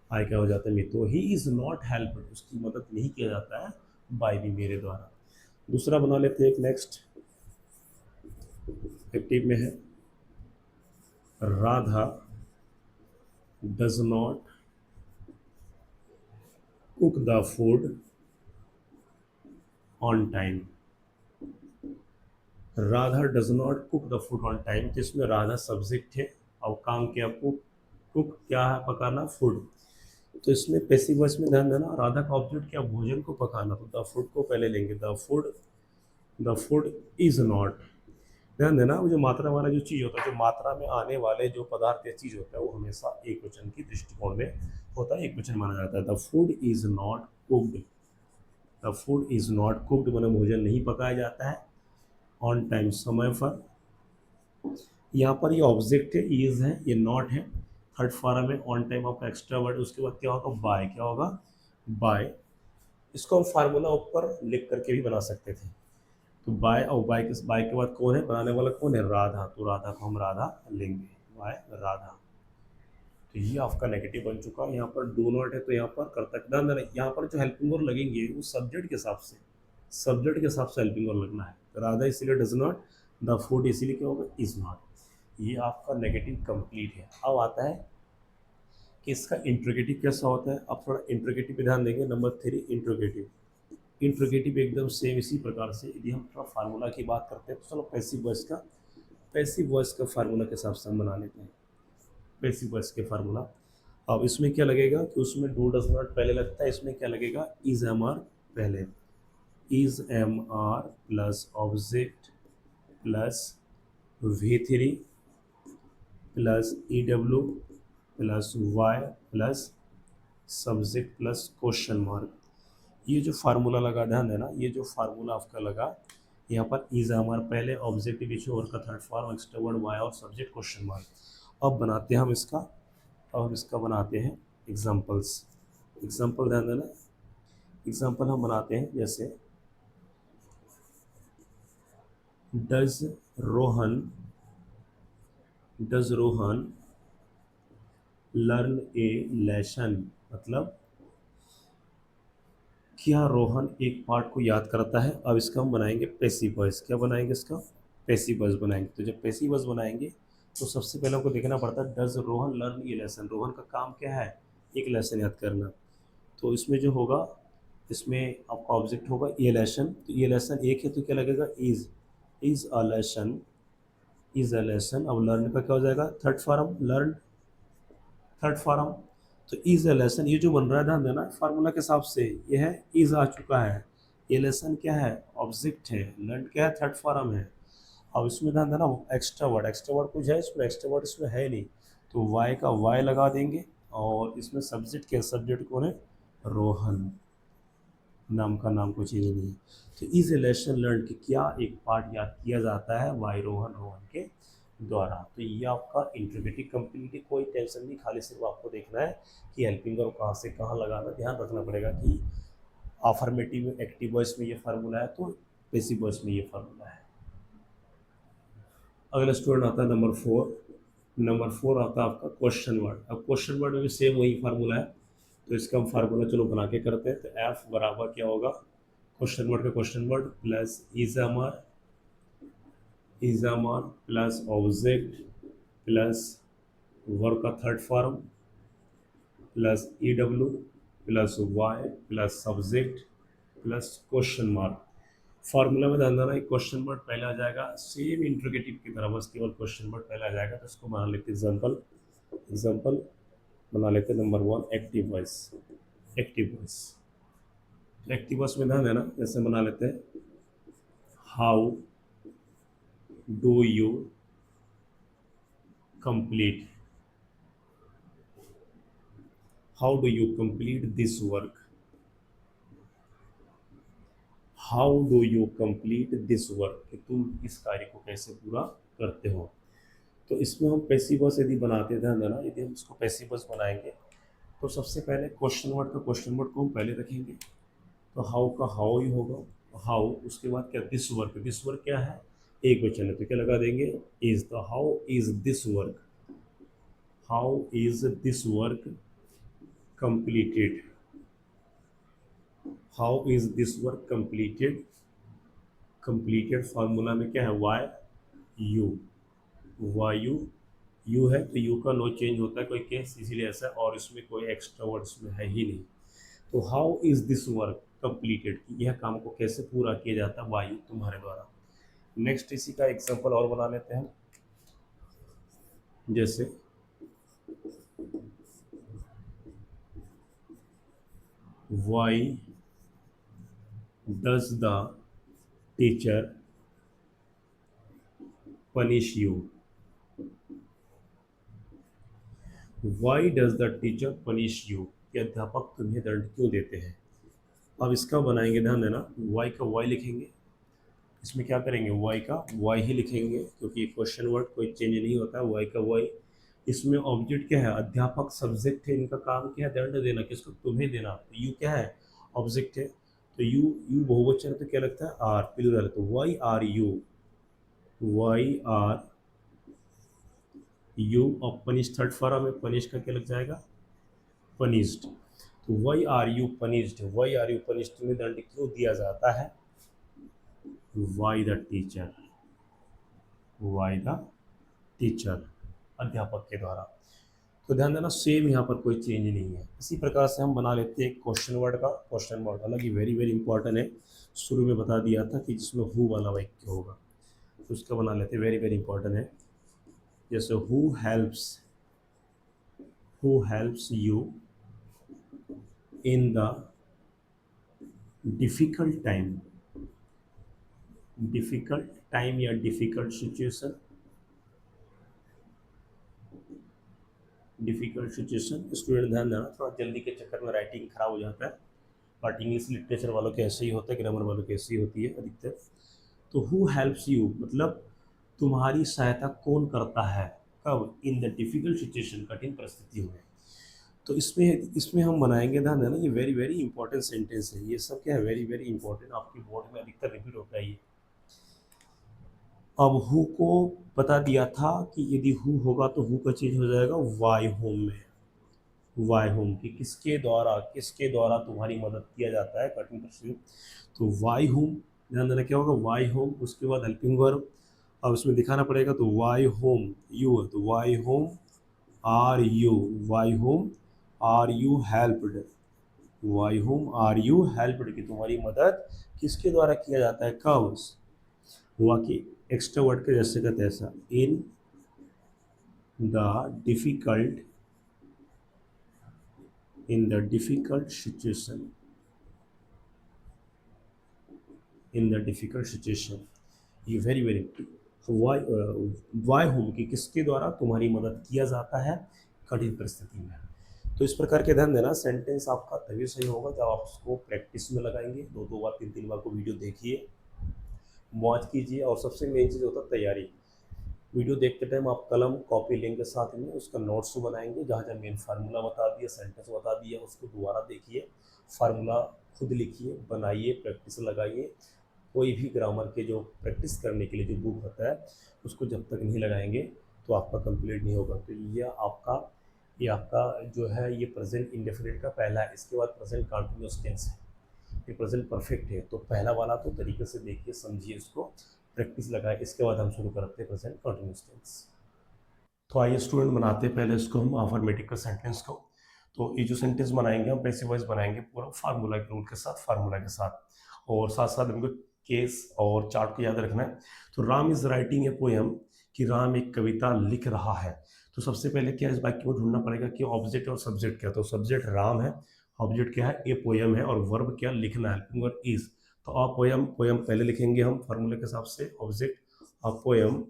आई क्या हो जाता है मी, तो ही इज नॉट हेल्प्ड उसकी मदद नहीं किया जाता है बाय भी मेरे द्वारा। दूसरा बना लेते हैं एक नेक्स्ट एक्टिव में है Radha does not cook the food on time, Radha does not cook the food on time, जिसमें राधा सब्जेक्ट है और काम क्या कुक, कुक क्या है पकाना फूड, तो इसमें पैसिव वॉइस में ध्यान देना राधा का ऑब्जेक्ट क्या भोजन को पकाना, तो द फूड को पहले लेंगे, द फूड इज नॉट, ध्यान देना वो जो मात्रा वाला जो चीज़ होता है, जो मात्रा में आने वाले जो पदार्थ या चीज़ होता है वो हमेशा एक वचन की दृष्टिकोण में होता है, एक वचन माना जाता है, the food is not cooked, the food is not cooked मैंने भोजन नहीं पकाया जाता है ऑन टाइम समय पर, यहाँ पर ये ऑब्जेक्ट है इज है ये नॉट है, थर्ड फॉर्म है ऑन टाइम आपका एक्स्ट्रा वर्ड, उसके बाद क्या होगा बाय, क्या होगा बाय, इसको हम फार्मूला ऊपर लिख करके भी बना सकते थे, तो बाय और बाय के बाद कौन है बनाने वाला कौन है राधा, तो राधा को हम राधा लेंगे बाय राधा, तो ये आपका नेगेटिव बन चुका है, यहाँ पर डू नॉट है तो यहाँ पर कर्ता ध्यान देना, यहाँ पर जो हेल्पिंग वर्ब लगेंगे वो सब्जेक्ट के हिसाब से, सब्जेक्ट के हिसाब से हेल्पिंग वर्ब लगना है, तो राधा इसीलिए डज नॉट, द फूड इसीलिए क्या होगा इज नॉट, ये आपका नेगेटिव कंप्लीट है। अब आता है कि इसका इंट्रोगेटिव कैसा होता है, अब थोड़ा इंट्रोगेटिव पे ध्यान देंगे, नंबर 3 इंट्रोगेटिव, इंट्रोगेटिव एकदम सेम इसी प्रकार से, यदि हम थोड़ा फार्मूला की बात करते हैं तो चलो पैसिव वॉइस का फार्मूला के हिसाब से हम बना लेते हैं, पैसिव वॉइस के फार्मूला। अब इसमें क्या लगेगा कि उसमें डू डज नॉट पहले लगता है, इसमें क्या लगेगा इज एम आर पहले, is am are plus object plus V3 plus EW plus Y plus subject plus question mark, ये जो फार्मूला लगा ध्यान देना, ये जो फार्मूला आपका लगा यहाँ पर इज हमारा पहले ऑब्जेक्ट पीछे और का third form extra word Y और सब्जेक्ट क्वेश्चन मार्क। अब बनाते हैं हम इसका, अब हम इसका बनाते हैं एग्जांपल्स, एग्जांपल ध्यान देना, एग्जांपल हम बनाते हैं जैसे does Rohan learn A lesson, मतलब क्या रोहन एक पार्ट को याद करता है। अब इसका हम बनाएंगे पैसिव वॉइस, क्या बनाएंगे इसका पैसिव वॉइस बनाएंगे, तो जब पैसिव वॉइस बनाएंगे तो सबसे पहले हमको देखना पड़ता है does Rohan learn A lesson, Rohan का काम क्या है एक लेसन याद करना, तो इसमें जो होगा इसमें आपका ऑब्जेक्ट होगा ए लेसन, तो ये लेसन एक है तो क्या लगेगा is a lesson, is a lesson. अब लर्न का क्या हो जाएगा third form learn, third form. तो इज ए लेसन, ये जो बन रहा है ध्यान देना फार्मूला के हिसाब से, ये है इज आ चुका है, ये लेसन क्या है ऑब्जेक्ट है, लर्न क्या है थर्ड फॉर्म है। अब इसमें ध्यान देना एक्स्ट्रा वर्ड कुछ है इसमें, एक्स्ट्रा वर्ड इसमें है नहीं, तो वाई का वाई लगा देंगे, और इसमें सब्जेक्ट क्या, सब्जेक्ट कौन है, रोहन, नाम का नाम कुछ ही नहीं है। तो इज ए लेसन लर्न की क्या एक पार्ट याद किया जाता है वाई रोहन, रोहन के द्वारा। तो ये आपका इंट्रोगेटिव कंप्लीट है, कोई टेंशन नहीं, खाली सिर्फ आपको देखना है कि हेल्पिंग वर्ब कहाँ से कहाँ लगाना, ध्यान रखना पड़ेगा कि अफर्मेटिव एक्टिव वॉइस में ये फार्मूला है तो पैसिव वॉइस में ये फार्मूला है। अगला स्टूडेंट आता है नंबर 4। नंबर 4 आता है आपका क्वेश्चन वर्ड। अब क्वेश्चन वर्ड में भी सेम वही फार्मूला है, तो इसका हम फार्मूला चलो बना के करते हैं। तो एफ बराबर क्या होगा, क्वेश्चन वर्ड का question word plus is am are plus object plus verb का third form plus E W plus Y plus subject plus question mark. Formula में ध्यान देना क्वेश्चन वर्ड पहले आ जाएगा, सेम इंट्रोगेटिव की तरह, बस केवल क्वेश्चन वर्ड पहले आ जाएगा। तो इसको बना लेते एग्जाम्पल बना लेते number 1 active voice. Active voice में ध्यान देना, जैसे बना लेते हैं how do you complete, how do you complete this work, how do you complete this work, कि तुम इस कार्य को कैसे पूरा करते हो। तो इसमें हम पैसिव वॉइस यदि बनाते हैं, ध्यान देना यदि हम इसको पैसिव वॉइस बनाएंगे तो सबसे पहले क्वेश्चन वर्ड का क्वेश्चन वर्ड को हम पहले रखेंगे, तो हाउ का हाउ ही होगा, हाउ, उसके बाद क्या दिस वर्क क्या है एक वचन है, तो क्या लगा देंगे is, the how is this work, how is this work completed, how is this work completed. Completed formula में क्या है वाई यू है, तो यू का नो चेंज होता है कोई केस, इसीलिए ऐसा, और इसमें कोई एक्स्ट्रा वर्ड इसमें है ही नहीं। तो how is this work completed, यह काम को कैसे पूरा किया जाता है वायु तुम्हारे द्वारा। नेक्स्ट इसी का एग्जांपल और बना लेते हैं, जैसे why does the teacher punish you, why does the teacher punish you, कि अध्यापक तुम्हें दंड क्यों देते हैं। अब इसका बनाएंगे, ध्यान देना वाई का वाई लिखेंगे, इसमें क्या करेंगे वाई का वाई ही लिखेंगे, क्योंकि क्वेश्चन वर्ड कोई चेंज नहीं होता है, वाई का वाई। इसमें ऑब्जेक्ट क्या है, अध्यापक सब्जेक्ट है, इनका काम क्या है दंड देना, किसको, तुम्हें देना। तो यू क्या है ऑब्जेक्ट है, तो यू बहुवचन है तो क्या लगता है आर, प्लूरल, तो वाई आर यू, और पनिश थर्ड फॉर्म में, पनिश का क्या लग जाएगा पनिश्ड, तो वाई आर यू पनिश्ड, तुम्हें दंड क्यों दिया जाता है, वाई द टीचर, अध्यापक के द्वारा। तो ध्यान देना सेम यहाँ पर कोई चेंज नहीं है। इसी प्रकार से हम बना लेते हैं क्वेश्चन वर्ड का क्वेश्चन वर्ड, हालांकि वेरी वेरी इंपॉर्टेंट है, शुरू में बता दिया था कि जिसमें हु वाला वाक्य होगा, तो उसका बना लेते हैं, वेरी वेरी इंपॉर्टेंट है। जैसे who helps you in the difficult time या डिफिकल्ट सिचुएशन, स्टूडेंट ध्यान देना, थोड़ा जल्दी के चक्कर में राइटिंग खराब हो जाता है, बट इंग्लिश लिटरेचर वालों के ऐसे ही होता है, ग्रामर वालों के ऐसे ही होती है अधिकतर। तो हु हेल्प्स यू मतलब तुम्हारी सहायता कौन करता है, कब, इन द डिफिकल्ट सिचुएशन, कठिन परिस्थितियों में। तो इसमें हम बनाएंगे, ध्यान देना ये वेरी वेरी इंपॉर्टेंट सेंटेंस है, ये सब क्या है वेरी वेरी इंपॉर्टेंट, आपके बोर्ड में अधिकतर रिपीट होता है ये। अब हु को बता दिया था कि यदि हु होगा तो हु का चेंज हो जाएगा वाई होम में, वाई होम की किसके द्वारा तुम्हारी मदद किया जाता है कठिन परिस्थिति, तो वाई होम, ध्यान देना क्या होगा वाई होम, उसके बाद हेल्पिंग वर्ब, अब इसमें दिखाना पड़ेगा, तो वाई होम यू, तो by whom are you, by whom are you helped, by whom are you helped, की तुम्हारी मदद किसके द्वारा किया जाता है, कब, हुआ कि एक्स्ट्रा वर्ड के जैसे का तैसा, in the difficult in the difficult situation, in the difficult situation, ये वेरी वेरी वाई होम की किसके द्वारा तुम्हारी मदद किया जाता है कठिन परिस्थिति में। तो इस प्रकार के ध्यान देना, सेंटेंस आपका तभी सही होगा जब आप उसको प्रैक्टिस में लगाएंगे। दो दो बार तीन तीन बार को वीडियो देखिए, मौज कीजिए, और सबसे मेन चीज़ होता है तैयारी। वीडियो देखते टाइम आप कलम कॉपी लिंक के साथ में उसका नोट्स बनाएंगे, जहाँ जहाँ मेन फार्मूला बता दिया, सेंटेंस बता दिया, उसको दोबारा देखिए, फार्मूला खुद लिखिए, बनाइए, प्रैक्टिस लगाइए। कोई भी ग्रामर के जो प्रैक्टिस करने के लिए जो बुक होता है उसको जब तक नहीं लगाएंगे तो आपका कंप्लीट नहीं होगा। तो ये आपका जो है ये प्रेजेंट इंडेफिनिट का पहला है। इसके बाद प्रेजेंट कंटिन्यूअस टेंस है, ये प्रेजेंट परफेक्ट है। तो पहला वाला तो तरीके से देखिए, समझिए, इसको प्रैक्टिस लगाए। इसके बाद हम शुरू करते हैं प्रेजेंट कंटिन्यूअस टेंस। तो आइए स्टूडेंट, बनाते हैं पहले इसको हम अफर्मेटिव सेंटेंस को। तो ये जो सेंटेंस बनाएंगे हम पैसिव वॉइस बनाएंगे, पूरा फार्मूला के रूल के साथ, फार्मूला के साथ, और साथ साथ हमको केस और चार्ट को याद रखना है। तो Ram is writing a poem, कि राम एक कविता लिख रहा है। तो सबसे पहले क्या इस वाक्य को ढूंढना पड़ेगा कि ऑब्जेक्ट और सब्जेक्ट क्या है। तो सब्जेक्ट राम है, ऑब्जेक्ट क्या है, ए पोएम है, और वर्ब क्या, लिखना है, वर्ब इज। तो अ पोएम, पोएम पहले लिखेंगे हम फार्मूले के हिसाब से, ऑब्जेक्ट अ पोएम,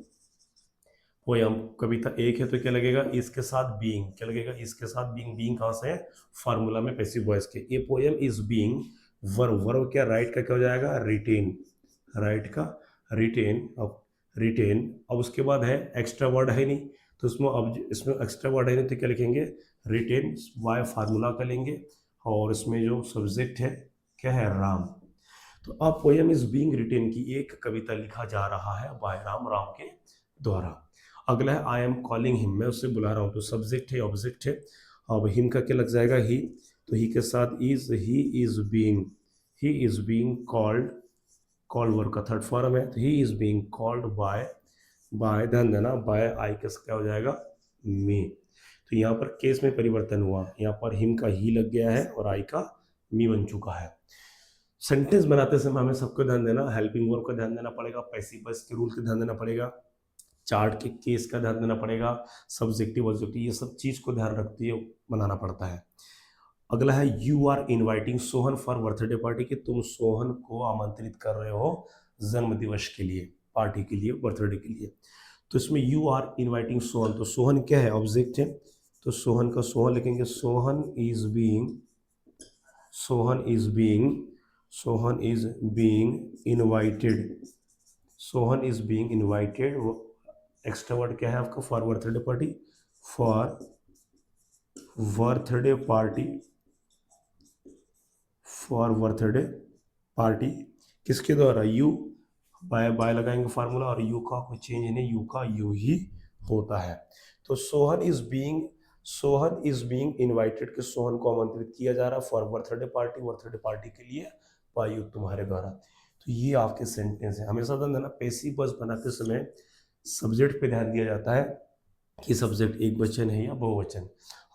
पोयम कविता एक है तो क्या लगेगा, इसके साथ बीइंग, क्या लगेगा, इसके साथ बीइंग, बीइंग कहाँ से है, फार्मूला में पैसिव वॉइस के। ए poem is being, verb, verb क्या, राइट का क्या हो जाएगा, रिटेन, राइट का रिटेन। अब उसके बाद है एक्स्ट्रा वर्ड है नहीं, तो इसमें एक्स्ट्रा वर्ड है नहीं, तो क्या लिखेंगे, रिटेन बाय फार्मूला का लेंगे, और इसमें जो सब्जेक्ट है क्या है, राम। तो अब पोयम इज बीइंग रिटेन की एक कविता लिखा जा रहा है बाय राम, राम के द्वारा। अगला है आई एम कॉलिंग हिम, मैं उससे बुला रहा हूँ। तो सब्जेक्ट है, ऑब्जेक्ट है, अब हिम का क्या लग जाएगा, ही। तो ही के साथ is, he is being called, called verb का थर्ड फॉर्म है, तो he is being called by ध्यान देना, बाय आई के क्या हो जाएगा, मी। तो यहाँ पर केस में परिवर्तन हुआ, यहाँ पर हिम का ही लग गया है और आई का मी बन चुका है। सेंटेंस बनाते समय हमें सबको ध्यान देना, हेल्पिंग वर्ब का ध्यान देना पड़ेगा, पैसिव वॉइस के रूल का ध्यान देना पड़ेगा, चार्ट के केस का ध्यान देना पड़ेगा, सब्जेक्टिव ऑब्जेक्टिव, ये सब चीज को ध्यान रखते हुए बनाना पड़ता है। अगला है you are inviting Sohan for birthday party, कि तुम सोहन को आमंत्रित कर रहे हो जन्म दिवस के लिए, पार्टी के लिए, बर्थडे के लिए। तो इसमें यू आर इनवाइटिंग सोहन, तो सोहन क्या है, ऑब्जेक्ट है, तो सोहन का सोहन लिखेंगे, Sohan is being invited, Sohan is being invited. Extra word क्या है आपका, for birthday party, for birthday party, for birthday party, किसके द्वारा, यू, बाय लगाएंगे फार्मूला, और यू का कोई चेंज नहीं, यू का यू ही होता है। तो सोहन इज बीइंग इनवाइटेड, कि सोहन को आमंत्रित किया जा रहा है फॉर बर्थडे पार्टी के लिए, वायु तुम्हारे द्वारा। तो ये आपके सेंटेंस है। हमेशा ध्यान देना, पैसिव वॉइस बनाते समय सब्जेक्ट पे ध्यान दिया जाता है कि सब्जेक्ट एक वचन है या बहुवचन।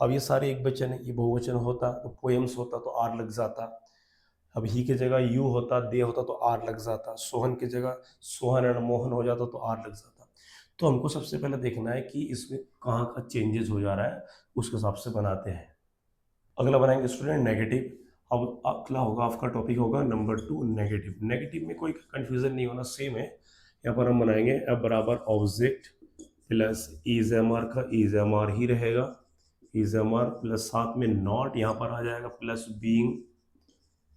अब ये सारे एक वचन है, ये बहुवचन होता तो पोएम्स होता तो आर लग जाता, अब ही की जगह यू होता, दे होता तो आर लग जाता, सोहन की जगह सोहन एंड मोहन हो जाता तो आर लग जाता। तो हमको सबसे पहले देखना है कि इसमें कहाँ का चेंजेस हो जा रहा है, उसके हिसाब से बनाते हैं। अगला बनाएंगे स्टूडेंट नेगेटिव। अब अगला होगा आपका टॉपिक होगा नंबर 2, नेगेटिव। नेगेटिव में कोई कंफ्यूजन नहीं होना, सेम है। यहाँ पर हम बनाएंगे अब बराबर object plus is am are का इज एम आर ही रहेगा, इज एम आर प्लस साथ में नॉट यहाँ पर आ जाएगा, प्लस बीइंग,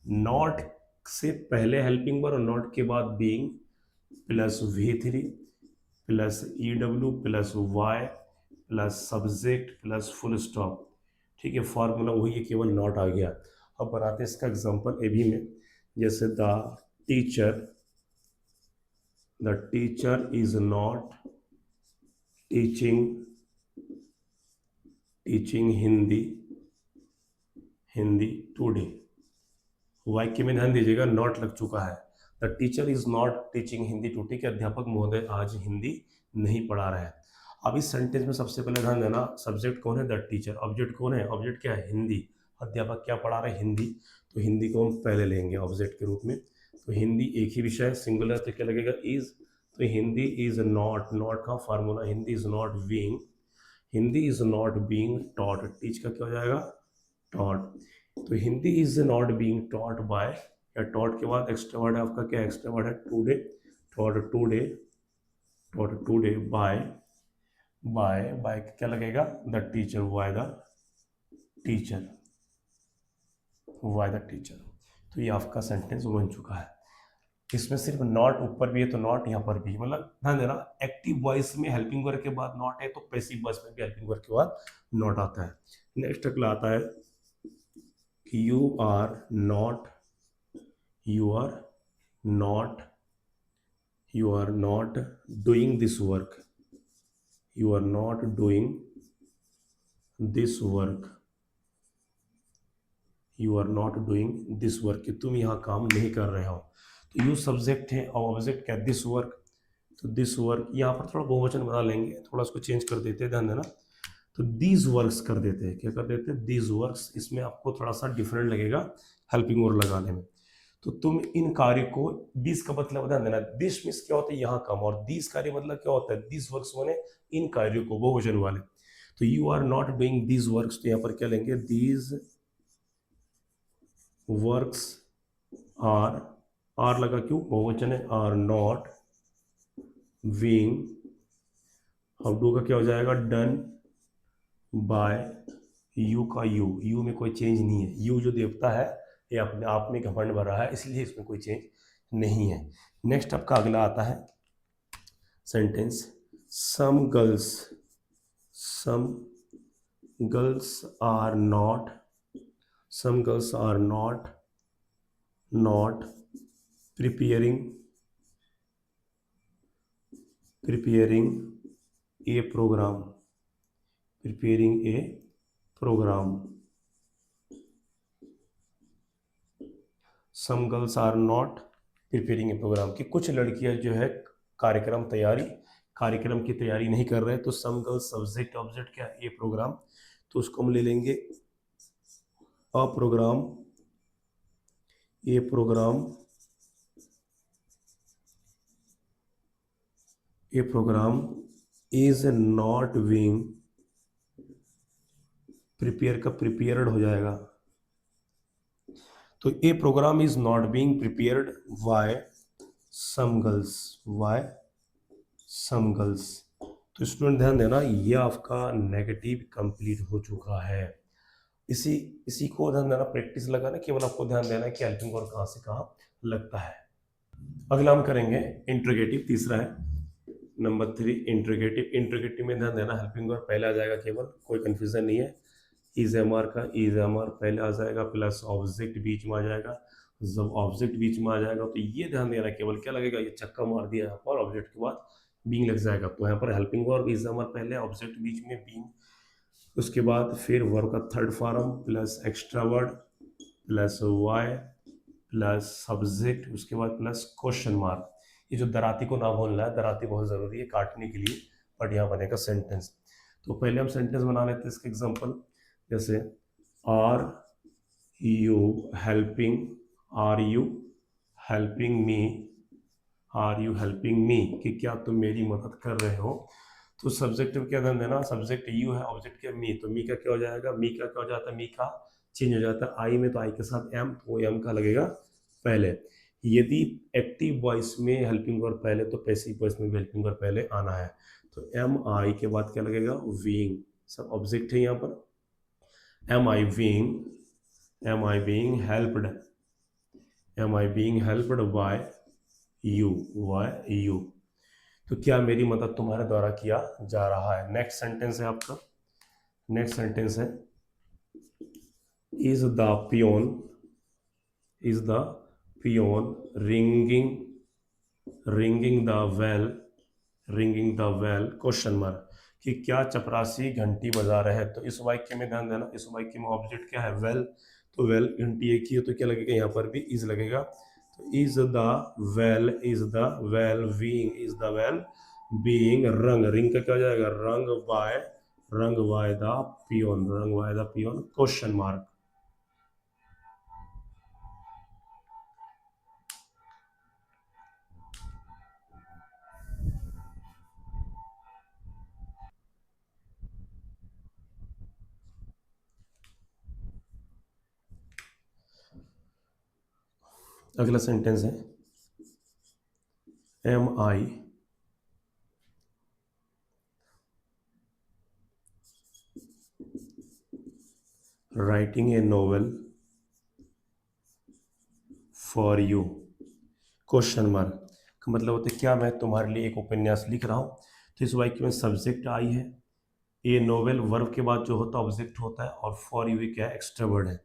नॉट से पहले हेल्पिंग वर्ब और नॉट के बाद being, plus V3 plus E W plus Y plus subject plus full stop. ठीक है, फॉर्मूला वही है, केवल नॉट आ गया। अब बनाते हैं इसका एग्जांपल ए भी में, जैसे teacher the teacher is not teaching Hindi today. वाक्य में ध्यान दीजिएगा, नॉट लग चुका है। The teacher is not teaching Hindi today, के अध्यापक महोदय आज हिंदी नहीं पढ़ा रहे हैं। अब इस सेंटेंस में सबसे पहले ध्यान देना, सब्जेक्ट कौन है, द टीचर, ऑब्जेक्ट कौन है, ऑब्जेक्ट क्या है, हिंदी, अध्यापक क्या पढ़ा रहे हैं, हिंदी। तो हिंदी को हम पहले लेंगे ऑब्जेक्ट के रूप में। तो हिंदी एक ही विषय है, सिंगुलर, तो क्या लगेगा, इज। तो हिंदी इज नॉट, नॉट का formula, Hindi is not being taught, teach का क्या हो जाएगा, टॉट। तो Hindi is not being taught by, या टॉट के बाद एक्स्ट्रा वर्ड है आपका, क्या एक्स्ट्रा वर्ड है, today. Taught today, taught today by क्या लगेगा, the teacher, by the teacher, by the teacher. तो ये आपका सेंटेंस बन चुका है। इसमें सिर्फ नॉट ऊपर भी है तो नॉट यहाँ पर भी, मतलब ध्यान देना, एक्टिव वॉइस में हेल्पिंग वर्ब के बाद नॉट है, तो पैसिव वॉइस में भी हेल्पिंग वर्ब के बाद नॉट आता है। नेक्स्ट अगला आता है, you are not, you are not, you are not doing this work, you are not doing this work, you are not doing this work, कि तुम यहाँ काम नहीं कर रहे हो। तो यू सब्जेक्ट है और ऑब्जेक्ट क्या, दिस वर्क। तो दिस वर्क यहाँ पर थोड़ा बहुवचन बना लेंगे, थोड़ा उसको चेंज कर देते हैं, ध्यान देना। तो दीज वर्क्स कर देते हैं, क्या कर देते हैं, दीज वर्क्स। इसमें आपको थोड़ा सा डिफरेंट लगेगा हेल्पिंग वर्ब लगाने में। तो तुम इन कार्य को, दिस का मतलब ध्यान देना, दिस मीन्स क्या होता है, यहाँ काम, और दिस कार्य मतलब क्या होता है, दिस वर्क्स माने इन कार्यों को, बहुवचन वाले। तो you are not doing these works, तो यहाँ पर क्या लेंगे, दीज वर्क्स आर, आर लगा क्यों, बहुवचन है, आर नॉट बीइंग, अब डू का क्या हो जाएगा, डन बाय, यू का यू में कोई चेंज नहीं है, यू जो देवता है ये अपने आप में घमंड भरा है, इसलिए इसमें कोई चेंज नहीं है। नेक्स्ट आपका अगला आता है sentence, some girls, some girls are not, some girls are not preparing, preparing a program, preparing a program, some girls are not preparing a program, कि कुछ लड़कियां जो है कार्यक्रम की तैयारी नहीं कर रहे। तो सम गर्ल्स सब्जेक्ट, ऑब्जेक्ट क्या, ए प्रोग्राम, तो उसको हम ले लेंगे a program, a program, a program is not being, prepare का प्रिपेयर्ड हो जाएगा, तो a program is not being prepared by some girls, by some girls. तो स्टूडेंट ध्यान देना, ये आपका नेगेटिव कंप्लीट हो चुका है। इसी इसी को ध्यान देना, प्रैक्टिस लगाना, केवल आपको ध्यान देना है कि हेल्पिंग वर्ब कहाँ से कहाँ लगता है। अगला हम करेंगे इंट्रोगेटिव, तीसरा है नंबर 3 इंट्रोगेटिव। इंट्रोगेटिव में ध्यान देना, हेल्पिंग वर्ब पहले आ जाएगा, केवल कोई कंफ्यूजन नहीं है। इज एम आर का इज एम आर पहले आ जाएगा, प्लस ऑब्जेक्ट बीच में आ जाएगा। जब ऑब्जेक्ट बीच में आ जाएगा तो ये ध्यान देना, केवल क्या लगेगा, ये चक्का मार दिया यहाँ पर, ऑब्जेक्ट के बाद बीइंग लग जाएगा, तो यहाँ पर helping verb is am are पहले, ऑब्जेक्ट बीच में, बीइंग उसके बाद फिर वर्ब का third form plus extra word plus Y plus subject, उसके बाद प्लस क्वेश्चन मार्क। ये जो दराती को ना भूलना है, दराती बहुत ज़रूरी है काटने के लिए, बट यहाँ बनेगा सेंटेंस। तो पहले हम सेंटेंस बना लेते हैं इसके एग्जांपल, जैसे are you helping, are you helping me, are you helping me, कि क्या तुम मेरी मदद कर रहे हो। तो सब्जेक्ट में क्या ध्यान देना, सब्जेक्ट यू है, ऑब्जेक्ट क्या मी, तो मी का क्या हो जाएगा, मी का क्या हो जाता है, मी का चेंज हो जाता है आई में, तो आई के साथ एम, तो वो एम का लगेगा पहले। यदि एक्टिव वॉइस में हेल्पिंग वर्ब पहले, तो पैसिव वॉइस में भी हेल्पिंग वर्ब पहले आना है। तो एम आई के बाद क्या लगेगा, बीइंग, सब ऑब्जेक्ट है यहाँ पर, am I being, am I being helped, am I being helped by you, by you, तो क्या मेरी मदद तुम्हारे द्वारा किया जा रहा है। नेक्स्ट सेंटेंस है आपका, नेक्स्ट सेंटेंस है, is the peon, is the peon ringing, ringing the bell, ringing the bell question mark, कि क्या चपरासी घंटी बजा रहे हैं। तो इस वाक्य में ध्यान देना, इस वाक्य में ऑब्जेक्ट क्या है, वेल, तो वेल घंटी एक ही है, तो क्या लगेगा, यहाँ पर भी इज लगेगा। तो is the bell, is the bell being, is the bell being rung, ring का क्या हो जाएगा, rung by the peon, rung by the peon question mark. अगला सेंटेंस है am I writing a novel for you, question mark का मतलब होता है क्या मैं तुम्हारे लिए एक उपन्यास लिख रहा हूँ। तो इस वाक्य में सब्जेक्ट आई है, ये नोवेल वर्ब के बाद जो होता है ऑब्जेक्ट होता है, और फॉर यू क्या है, एक्स्ट्रा वर्ड है।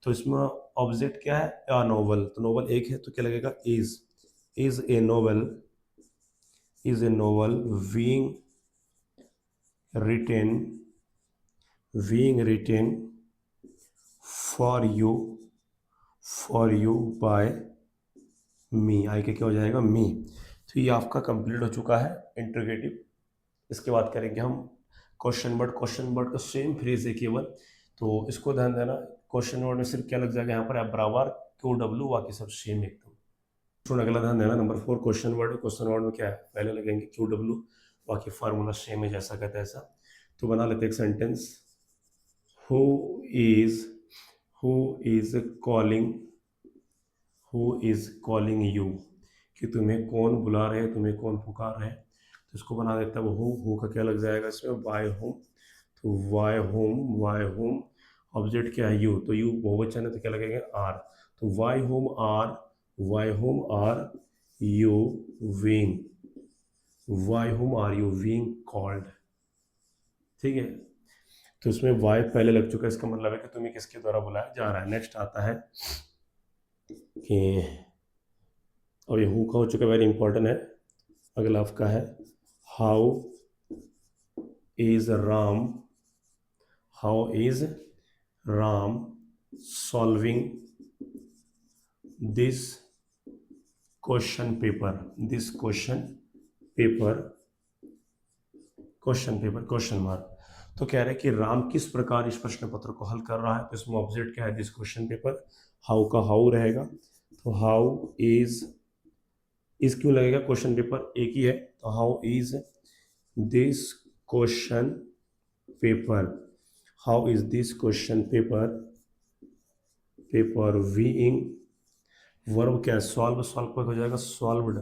तो इसमें ऑब्जेक्ट क्या है, अ नोवेल, तो नोवेल एक है तो क्या लगेगा, is a novel, is a novel being written, being written for you by me, I के क्या हो जाएगा, मी। तो ये आपका कंप्लीट हो चुका है इंट्रोगेटिव। इसके बाद करेंगे हम क्वेश्चन वर्ड का सेम फ्रेज है केवल, तो इसको ध्यान देना। क्वेश्चन वर्ड में सिर्फ क्या लग जाएगा यहाँ पर, बराबर क्यू डब्ल्यू, बाकी सब सेम एकदम। थोड़ा अगला ध्यान देना, नंबर 4 क्वेश्चन वर्ड है। क्वेश्चन वर्ड में क्या है, पहले लगेंगे क्यू डब्ल्यू, बाकी फार्मूला सेम है जैसा कहते हैं ऐसा। तो बना लेते एक sentence, who is who is calling who is calling you, कि तुम्हें कौन बुला रहे हैं, तुम्हें कौन पुकार रहे हैं। तो इसको बना देता है वो हु का क्या लग जाएगा इसमें, बाय होम। तो वाई होम ऑब्जेक्ट क्या है, यू, तो यू बहुवचन है तो क्या लगेगा, आर। तो by whom are you being, by whom are you being called, ठीक है। तो इसमें वाई पहले लग चुका है, इसका मतलब है कि तुम्हें किसके द्वारा बुलाया जा रहा है। नेक्स्ट आता है कि, और ये हु का हो चुका है, वेरी इंपॉर्टेंट है। अगला आपका है how is Ram, how is Ram solving this question paper, this question paper question mark. तो कह रहे हैं कि राम किस प्रकार इस प्रश्न पत्र को हल कर रहा है। तो इसमें ऑब्जेक्ट क्या है, दिस क्वेश्चन पेपर, हाउ का हाउ रहेगा। तो हाउ इज क्यों लगेगा, क्वेश्चन पेपर एक ही है, तो how is this question paper, how is this question paper being, verb क्या है, सॉल्व, सॉल्व हो जाएगा solved,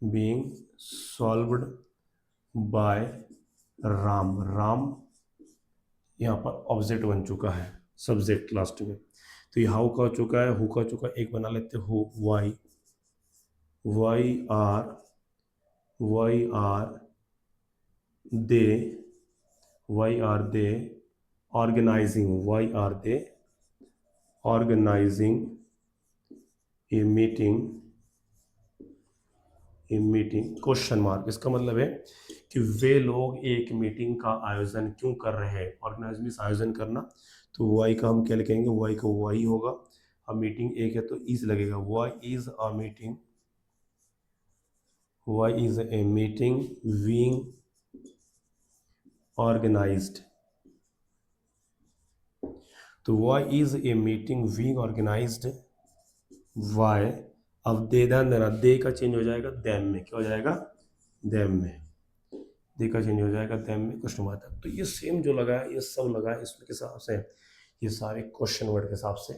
being solved by Ram, Ram यहाँ पर ऑब्जेक्ट बन चुका है, सब्जेक्ट लास्ट में। तो ये हाउ का हो चुका है, हु का हो चुका है, एक बना लेते हो why, why are they, why are they organizing, why are they organizing a meeting question mark. इसका मतलब है कि वे लोग एक मीटिंग का आयोजन क्यों कर रहे हैं, ऑर्गेनाइज मीन्स आयोजन करना। तो वाई का हम क्या लिखेंगे, वाई का वाई होगा, अब मीटिंग एक है तो इज लगेगा, why is a meeting, why is a meeting being organized. तो why is a meeting being organized, by, अब दे ध्यान देना, दे का चेंज हो जाएगा देम में, क्या हो जाएगा, देम में, दे का चेंज हो जाएगा देम में, क्वेश्चन मार्क। तो ये सेम जो लगा है ये सब लगा है इसमें के हिसाब से, ये सारे क्वेश्चन वर्ड के हिसाब से।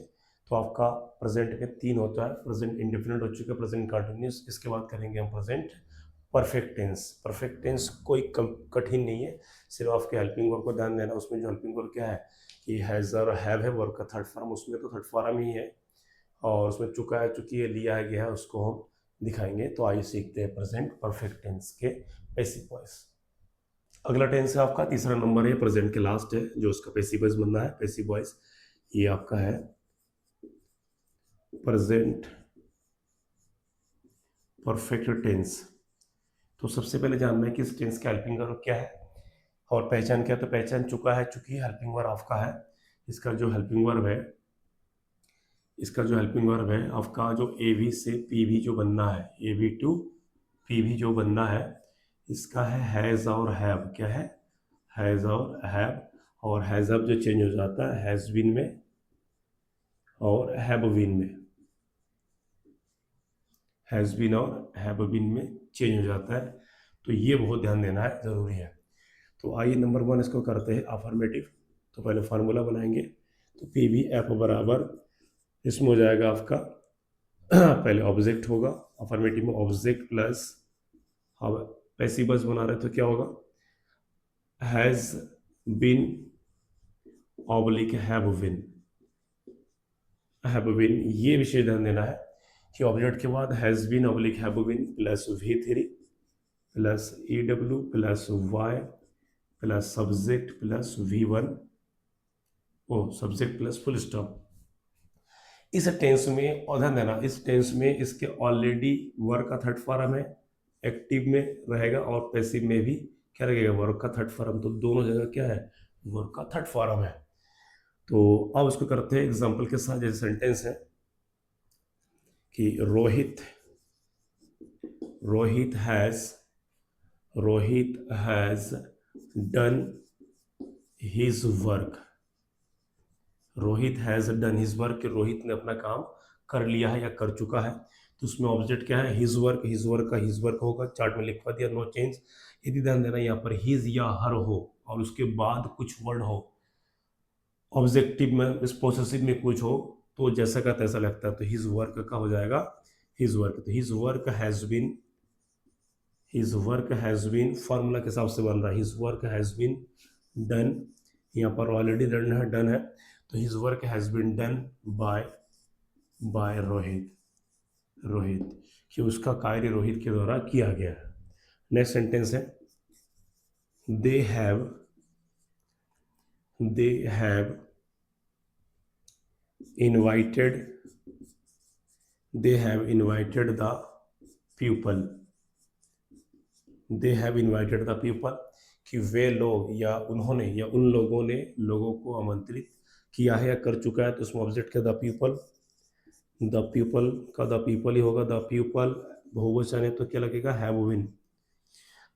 तो आपका प्रेजेंट में 3 होता है, प्रेजेंट इंडेफिनिट हो चुका है, प्रेजेंट कंटिन्यूस, इसके बाद करेंगे हम present perfect tense. Perfect tense कोई कठिन नहीं है, सिर्फ आपके हेल्पिंग वर्ब को ध्यान देना। उसमें जो हेल्पिंग वर्ब क्या है कि हैज़ और हैव है, वर्ब का थर्ड फॉर्म, उसमें तो थर्ड फॉर्म ही है, और उसमें चुका है, चुकी है, लिया है, गया है, उसको हम दिखाएंगे। तो आइए सीखते हैं प्रेजेंट परफेक्ट टेंस के बेसिक वॉइस। अगला टेंस है आपका तीसरा नंबर है, प्रेजेंट के लास्ट है, जो उसका पैसिव वॉइस बनना है, पैसिव वॉइस ये आपका है प्रेजेंट परफेक्ट टेंस। तो सबसे पहले जानना है कि इस टेंस का हेल्पिंग वर्ब क्या है और पहचान क्या है। तो पहचान चुका है, चुकी है, हेल्पिंग वर्ब आपका है। इसका जो हेल्पिंग वर्ब है, इसका जो हेल्पिंग वर्ब है आपका, जो ए वी से पी वी जो बनना है, A V to P V जो बनना है, इसका है हैज़ और हैव। क्या है, हैज़ और हैव, और हैज़ अप जो चेंज हो जाता है हैज़ बीन में और हैव बीन में, हैज़ बीन और हैव बीन में चेंज हो जाता है। तो ये बहुत ध्यान देना है, ज़रूरी है। तो आइए नंबर 1 इसको करते हैं अफर्मेटिव। तो पहले फार्मूला बनाएंगे, तो पी वी एफ बराबर, इसमें हो जाएगा आपका पहले ऑब्जेक्ट होगा, अफर्मेटिव में ऑब्जेक्ट प्लस, हम पैसिव वॉइस बना रहे तो क्या होगा, has been oblique have been, ये विशेष ध्यान देना है कि ऑब्जेक्ट के बाद has been oblique have been plus V3 plus EW plus Y plus subject plus V1, ओ सब्जेक्ट प्लस फुल स्टॉप। इस टेंस में, और ध्यान देना, इस टेंस में इसके ऑलरेडी वर्क का थर्ड फॉर्म है, एक्टिव में रहेगा और पैसिव में भी क्या रहेगा, वर्क का थर्ड फॉर्म। तो दोनों जगह क्या है, वर्क का थर्ड फॉर्म है। तो अब उसको करते हैं एग्जांपल के साथ। जैसे सेंटेंस है कि Rohit has done his work. Rohit has done his work, Rohit ने अपना काम कर लिया है या कर चुका है। तो उसमें ऑब्जेक्ट क्या है, हिज वर्क, हिज वर्क का हिज वर्क होगा, चार्ट में लिखवा दिया, नो चेंज। यदि ध्यान देना यहाँ पर हिज या हर हो और उसके बाद कुछ वर्ड हो, ऑब्जेक्टिव में इस पोसेसिव में कुछ हो, तो जैसा का तैसा लगता है, तो हिज वर्क का हो जाएगा हिज वर्क। तो his work has been formula के हिसाब से बन रहा है, his work has been done, यहाँ पर ऑलरेडी डन है, तो his work has been done by Rohit, कि उसका कार्य रोहित के द्वारा किया गया है। नेक्स्ट सेंटेंस है they have invited the people, कि वे लोग या उन्होंने या उन लोगों ने लोगों को आमंत्रित किया है या कर चुका है। तो उसमें ऑब्जेक्ट का द पीपल का द पीपल ही होगा। द पीपल बहुवचन है तो क्या लगेगा, have been.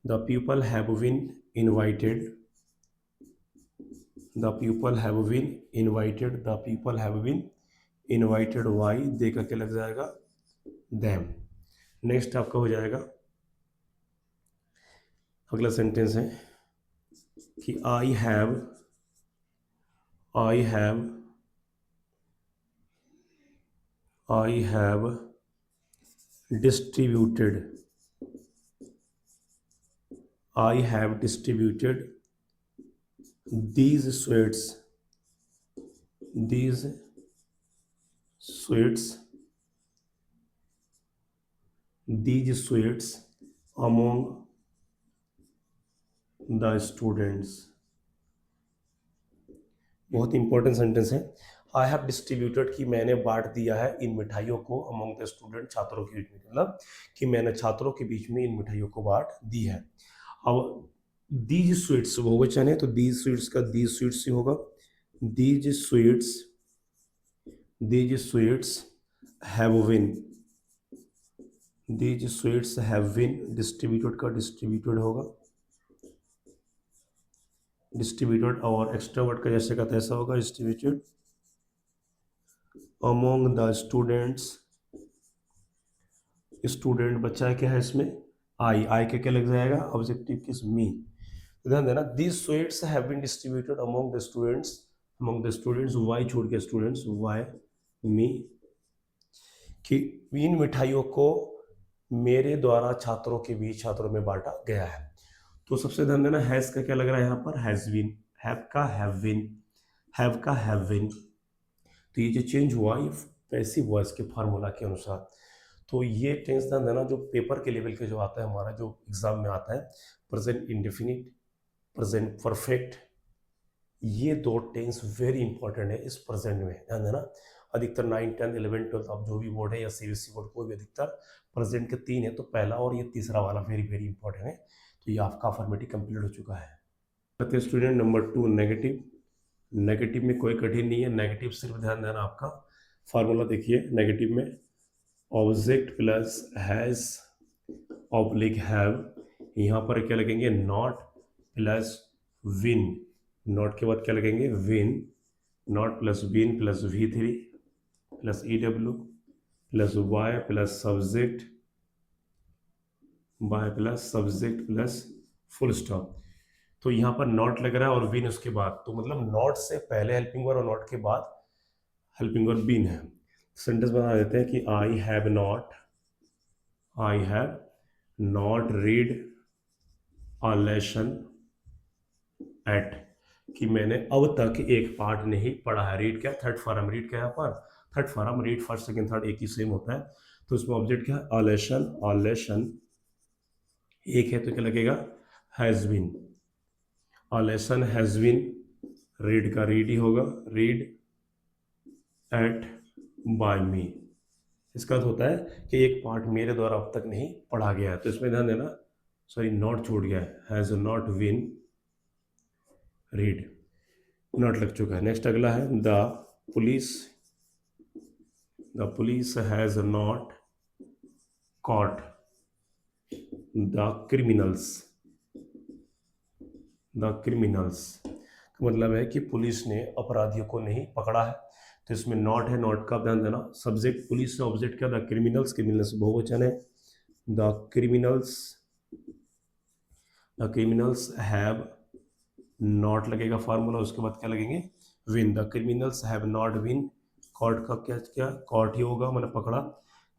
The people have been invited, by, they का क्या लग जाएगा, देम। नेक्स्ट आपका हो जाएगा, अगला सेंटेंस है कि I have distributed these sweets among the students। बहुत इंपॉर्टेंट सेंटेंस है। आई हैव डिस्ट्रीब्यूटेड, कि मैंने बांट दिया है इन मिठाइयों को, अमंग द स्टूडेंट, छात्रों के बीच में, मतलब कि मैंने छात्रों के बीच में इन मिठाइयों को बांट दी है। अब दीज स्वीट्स बहुवचन है तो दीज स्वीट्स का दीज स्वीट्स ही होगा। These sweets have been distributed का डिस्ट्रीब्यूटेड होगा, डिस्ट्रीब्यूटेड, और एक्स्ट्रा वर्ड का जैसे का तैसा होगा, distributed among the students. Student बच्चा क्या है इसमें, आई के क्या लग जाएगा, ऑब्जेक्टिव किस, मी। ध्यान देना, these sweets have been distributed among the students, by छोड़ के स्टूडेंट्स, वाई मी, कि इन मिठाइयों को मेरे द्वारा छात्रों के बीच, छात्रों में बांटा गया है। तो सबसे ध्यान देना, हैज का क्या लग रहा है यहाँ पर, हैज बीन, हैव का हैव बीन। तो ये जो चेंज हुआ ये पैसिव वॉइस के फार्मूला के अनुसार। तो ये टेंस ध्यान देना, जो पेपर के लेवल के जो आता है हमारा, जो एग्जाम में आता है, प्रेजेंट इंडेफिनिट, प्रेजेंट परफेक्ट, ये दो टेंस वेरी इंपॉर्टेंट है इस प्रेजेंट में। ध्यान देना, अधिकतर 9, 10, 11, 12 आप जो भी बोर्ड है या CBSE बोर्ड, कोई भी अधिकतर प्रेजेंट के 3 है, तो पहला और ये तीसरा वाला वेरी वेरी इंपॉर्टेंट है। तो ये आपका फॉर्मेटिव कंप्लीट हो चुका है। स्टूडेंट नंबर 2 नेगेटिव में कोई कठिन नहीं है। नेगेटिव सिर्फ ध्यान देना, आपका फार्मूला देखिए, नेगेटिव में object plus has oblique have, यहाँ पर क्या लगेंगे, नॉट प्लस विन, नॉट के बाद क्या लगेंगे, been, not plus been plus V3 plus EW plus Y plus subject plus full stop. तो यहाँ पर नॉट लग रहा है और विन उसके बाद, तो मतलब नॉट से पहले हेल्पिंग वर्ब और नॉट के बाद हेल्पिंग वर्ब बीन है। सेंटेंस बना देते हैं कि I have not read a lesson yet, कि मैंने अब तक एक पार्ट नहीं पढ़ा है। रीड क्या, थर्ड फॉर्म, रीड क्या है यहाँ पर, third form, read first second third एक ही सेम होता है। तो इसमें ऑब्जेक्ट क्या है, अ लेसन एक है तो क्या लगेगा, has been, a lesson has been, read का रीड ही होगा, रीड एट बाय मी। इसका अर्थ होता है कि एक पार्ट मेरे द्वारा अब तक नहीं पढ़ा गया है, तो इसमें ध्यान देना, सॉरी नॉट छूट गया है, has not been read, not लग चुका है। नेक्स्ट अगला है police the police has not caught the criminals का मतलब है कि पुलिस ने अपराधियों को नहीं पकड़ा है। तो इसमें नॉट है, नॉट का ध्यान देना, सब्जेक्ट पुलिस से, ऑब्जेक्ट क्या, द क्रिमिनल्स, क्रिमिनल्स बहुवचन है, द क्रिमिनल्स हैव नॉट लगेगा फार्मूला, उसके बाद क्या लगेंगे, been, the criminals have not been caught का क्या क्या कॉट ही होगा, मैंने पकड़ा,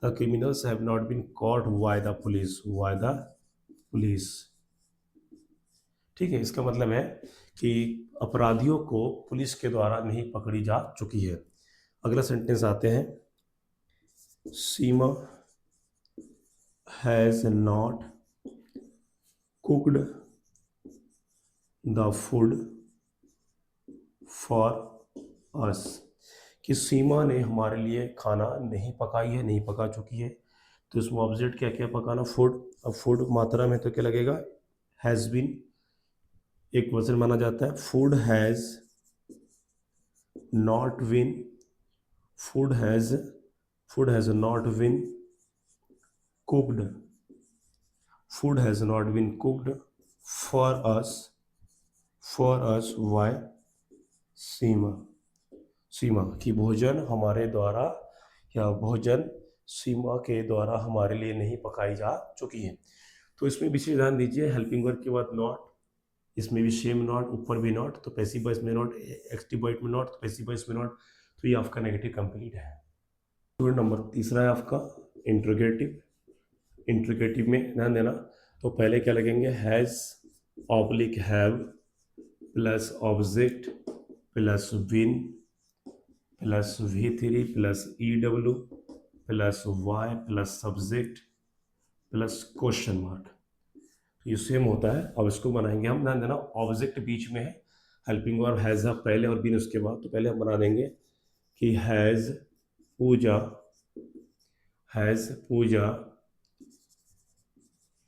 the criminals have not been caught by the police. ठीक है, इसका मतलब है कि अपराधियों को पुलिस के द्वारा नहीं पकड़ी जा चुकी है। अगला सेंटेंस आते हैं, Seema has not cooked the food for us, कि सीमा ने हमारे लिए खाना नहीं पकाई है, नहीं पका चुकी है। तो इसमें ऑब्जेक्ट क्या क्या पकाना, फूड, अब फूड मात्रा में तो क्या लगेगा, हैज बीन एक वचन माना जाता है, food has not been, food has not been cooked, food has not been cooked for us by Seema की भोजन हमारे द्वारा, या भोजन सीमा के द्वारा हमारे लिए नहीं पकाई जा चुकी है। तो इसमें विशेष ध्यान दीजिए, हेल्पिंग वर्ब के बाद नॉट, इसमें भी सेम नॉट, ऊपर भी नॉट, तो पैसिव वॉइस में नॉट, एक्टिव वॉइस में नॉट, तो पैसिव वॉइस में नॉट, तो ये आपका नेगेटिव कंप्लीट है। स्टूडेंट नंबर तीसरा है आपका इंट्रोगेटिव में ध्यान देना, तो पहले क्या लगेंगे, has oblique have plus object plus been plus V3 plus EW plus Y plus subject plus question mark, तो ये सेम होता है। अब इसको बनाएंगे हम, ध्यान देना ऑब्जेक्ट बीच में है, हेल्पिंग वर्ब हैज पहले और बीन उसके बाद, तो पहले हम बना देंगे कि has Pooja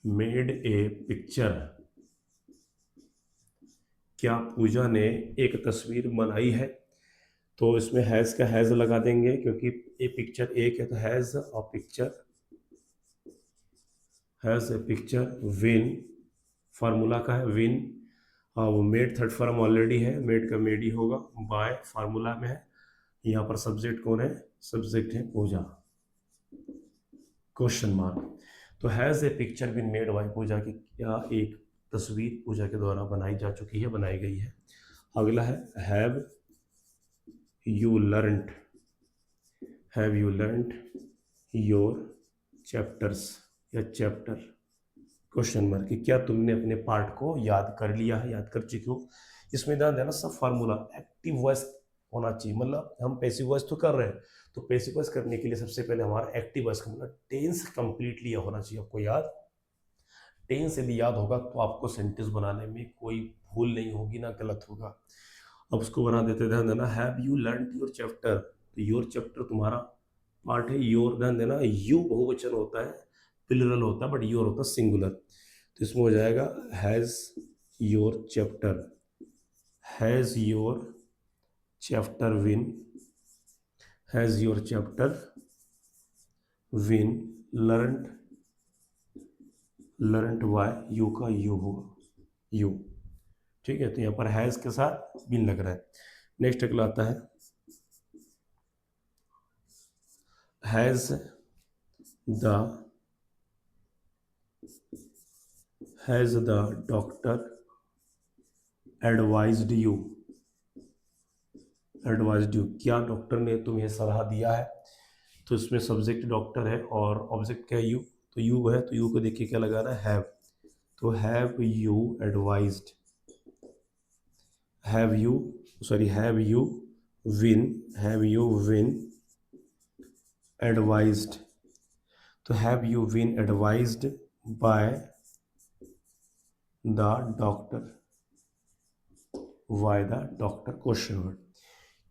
made a picture, क्या पूजा ने एक तस्वीर बनाई है। तो इसमें हैज़ का हैज़ लगा देंगे, क्योंकि ये पिक्चर एक है, तो has a picture win, formula का है विन, वो मेड थर्ड फॉर्म ऑलरेडी है, मेड का मेड ही होगा, बाय फार्मूला में है, यहाँ पर सब्जेक्ट कौन है, सब्जेक्ट है पूजा, क्वेश्चन मार्क। तो has a picture been made by Pooja, की क्या एक तस्वीर पूजा के द्वारा बनाई जा चुकी है, बनाई गई है। अगला है have you learned your chapters या चैप्टर, क्वेश्चन मार्क, कि क्या तुमने अपने पार्ट को याद कर लिया है, याद कर चुके हो। इसमें ध्यान देना सब फार्मूला एक्टिव वॉइस होना चाहिए, मतलब हम पैसिव वॉइस तो कर रहे हैं, तो पैसिव वॉइस करने के लिए सबसे पहले हमारा एक्टिव वॉइस का मतलब टेंस कंप्लीटली होना चाहिए आपको याद। टेंस यदि याद होगा तो आपको सेंटेंस बनाने में कोई भूल नहीं होगी, ना गलत होगा। अब उसको बना देते, ध्यान देना have you learn your chapter, तो योर चैप्टर तुम्हारा पार्ट है, योर ध्यान देना, यू बहुवचन होता है, प्लूरल होता है, बट योर होता है सिंगुलर, तो इसमें हो जाएगा has your chapter been, has your chapter been learned by, you का यू होगा यू, ठीक है। तो यहाँ पर हैज के साथ बिन लग रहा है। नेक्स्ट अगला आता है has the doctor advised you, क्या डॉक्टर ने तुम्हें सलाह दिया है। तो इसमें सब्जेक्ट डॉक्टर है और ऑब्जेक्ट क्या है यू, तो यू है, तो यू को देखिए क्या लगा रहा है हैव, तो have you advised, have you sorry have you been advised, तो have you been advised by the doctor, why the doctor, question word.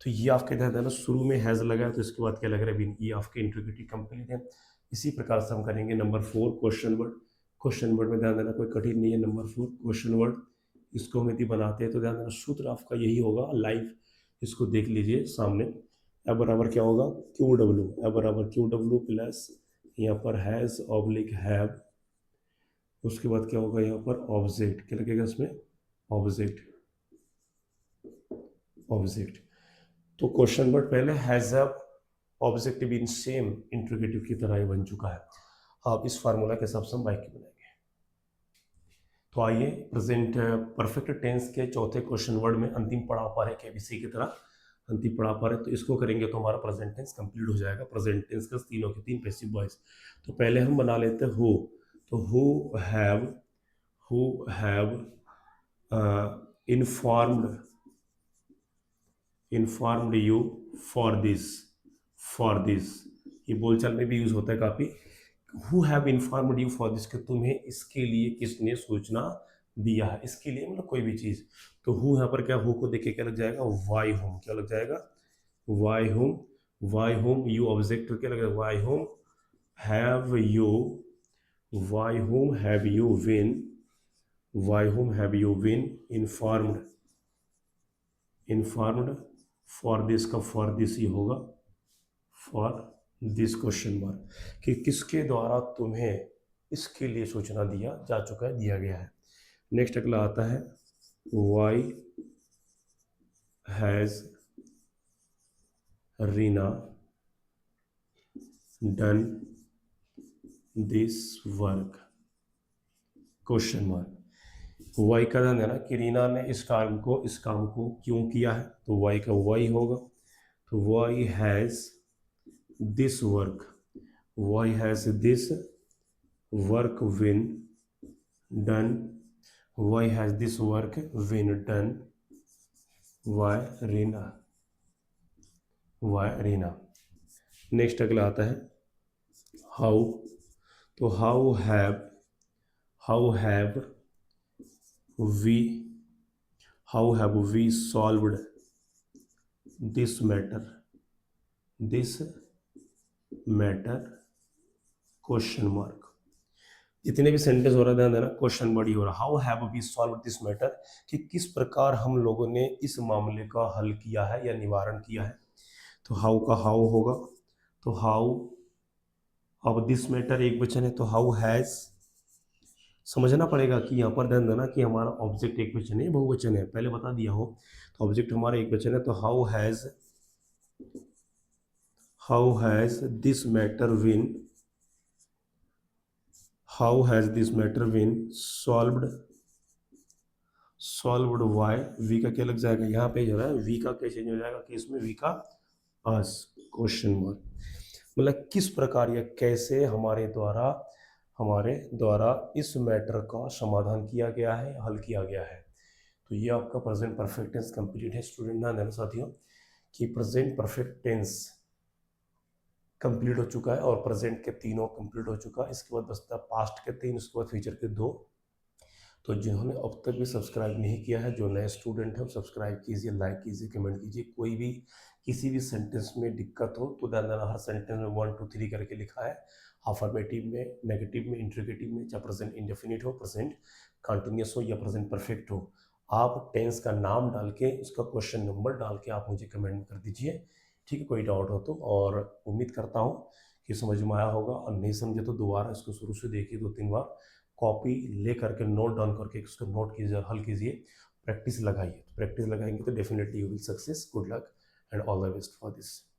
तो ये आपके ध्यान देना शुरू में हैज़ लगा है, तो इसके बाद क्या लग रहा है विन, ये आपके इंट्रीगेटिव कंप्लीट है। इसी प्रकार से हम करेंगे number 4 question word. Question word में ध्यान देना कोई कठिन नहीं है। नंबर 4 क्वेश्चन वर्ड, इसको हम यदि बनाते हैं तो ध्यान देना सूत्र आपका यही होगा, लाइव इसको देख लीजिए सामने। ए बराबर क्या होगा क्यू डब्ल्यू, ए बराबर क्यू डब्ल्यू प्लस यहाँ पर हैज़ ऑब्लिक हैव, उसके बाद क्या होगा यहाँ पर ऑब्जेक्ट, क्या लगेगा इसमें ऑब्जेक्ट, ऑब्जेक्ट। तो क्वेश्चन वर्ड पहले has have object been same interrogative की तरह ही बन चुका है। अब इस फार्मूला के हिसाब से हम वाक्य बनाएंगे। तो आइए प्रेजेंट परफेक्ट टेंस के चौथे क्वेश्चन वर्ड में अंतिम पड़ाव पर है केबीसी की तरह अंतिम पड़ाव पर है, तो इसको करेंगे तो हमारा प्रेजेंट टेंस कंप्लीट हो जाएगा। प्रेजेंट टेंस का तीनों के तीन पैसिव वॉइस। तो पहले हम बना लेते हैं हु, तो who have informed you for this, ये बोलचाल में भी यूज होता है काफी। Who have informed you for this, कि तुम्हें इसके लिए किसने सूचना दिया है, इसके लिए मतलब कोई भी चीज। तो हु यहाँ पर क्या, हु को देख के क्या लग जाएगा वाई होम, क्या लग जाएगा वाई होम, यू ऑब्जेक्ट क्या लग जाएगा by whom have you been informed for this का फॉर दिस ही होगा, फॉर दिस क्वेश्चन मार्क, कि किसके द्वारा तुम्हें इसके लिए सूचना दिया गया है। नेक्स्ट अगला आता है why has Reena done this work, question mark. Why का ध्यान देना कि रीना ने इस काम को क्यों किया है, तो वाई का वाई होगा, तो why has this work been done, why has this work been done by Reena. Next अगला आता है हाउ, तो how have we solved this matter question mark. जितने भी सेंटेंस हो रहा है ध्यान देना क्वेश्चन वर्ड ही हो रहा है। How have we solved this matter, कि किस प्रकार हम लोगों ने इस मामले का हल किया है या निवारण किया है। तो हाउ का हाउ होगा, तो हाउ, अब दिस मैटर एक वचन है, तो हाउ हैज, समझना पड़ेगा कि यहाँ पर ध्यान देना कि हमारा ऑब्जेक्ट एक वचन है बहुवचन है, पहले बता दिया हो। तो ऑब्जेक्ट हमारा एक वचन है, तो how has this matter been solved by, we का क्या लग जाएगा यहाँ पे जो है वी का क्या चेंज हो जाएगा कि इसमें वी का अस, क्वेश्चन मार्क। मतलब किस प्रकार या कैसे हमारे द्वारा इस मैटर का समाधान किया गया है, हल किया गया है। तो ये आपका प्रेजेंट परफेक्ट टेंस कंप्लीट है। स्टूडेंट ध्यान देना साथियों कि प्रेजेंट परफेक्ट टेंस कंप्लीट हो चुका है और प्रेजेंट के तीनों कंप्लीट हो चुका है। इसके बाद बचता है पास्ट के 3, उसके बाद फ्यूचर के 2। तो जिन्होंने अब तक भी सब्सक्राइब नहीं किया है, जो नए स्टूडेंट हैं, सब्सक्राइब कीजिए, लाइक कीजिए, कमेंट कीजिए। कोई भी किसी भी सेंटेंस में दिक्कत हो तो ध्यान देना हर सेंटेंस में 1 2 3 करके लिखा है, अफर्मेटिव में, नेगेटिव में, इंट्रोगेटिव में, चाहे प्रेजेंट इंडेफिनिट हो, प्रेजेंट कंटिन्यूअस हो या प्रेजेंट परफेक्ट हो। आप टेंस का नाम डाल के उसका क्वेश्चन नंबर डाल के आप मुझे कमेंट में कर दीजिए, ठीक है, कोई डाउट हो तो। और उम्मीद करता हूँ कि समझ में आया होगा, और नहीं समझे तो दोबारा इसको शुरू से देखिए 2-3 बार, कॉपी ले करके नोट डाउन करके इसको नोट कीजिए और हल कीजिए, प्रैक्टिस लगाइए। तो प्रैक्टिस लगाएंगे तो definitely you will success. Good luck and all the best for this.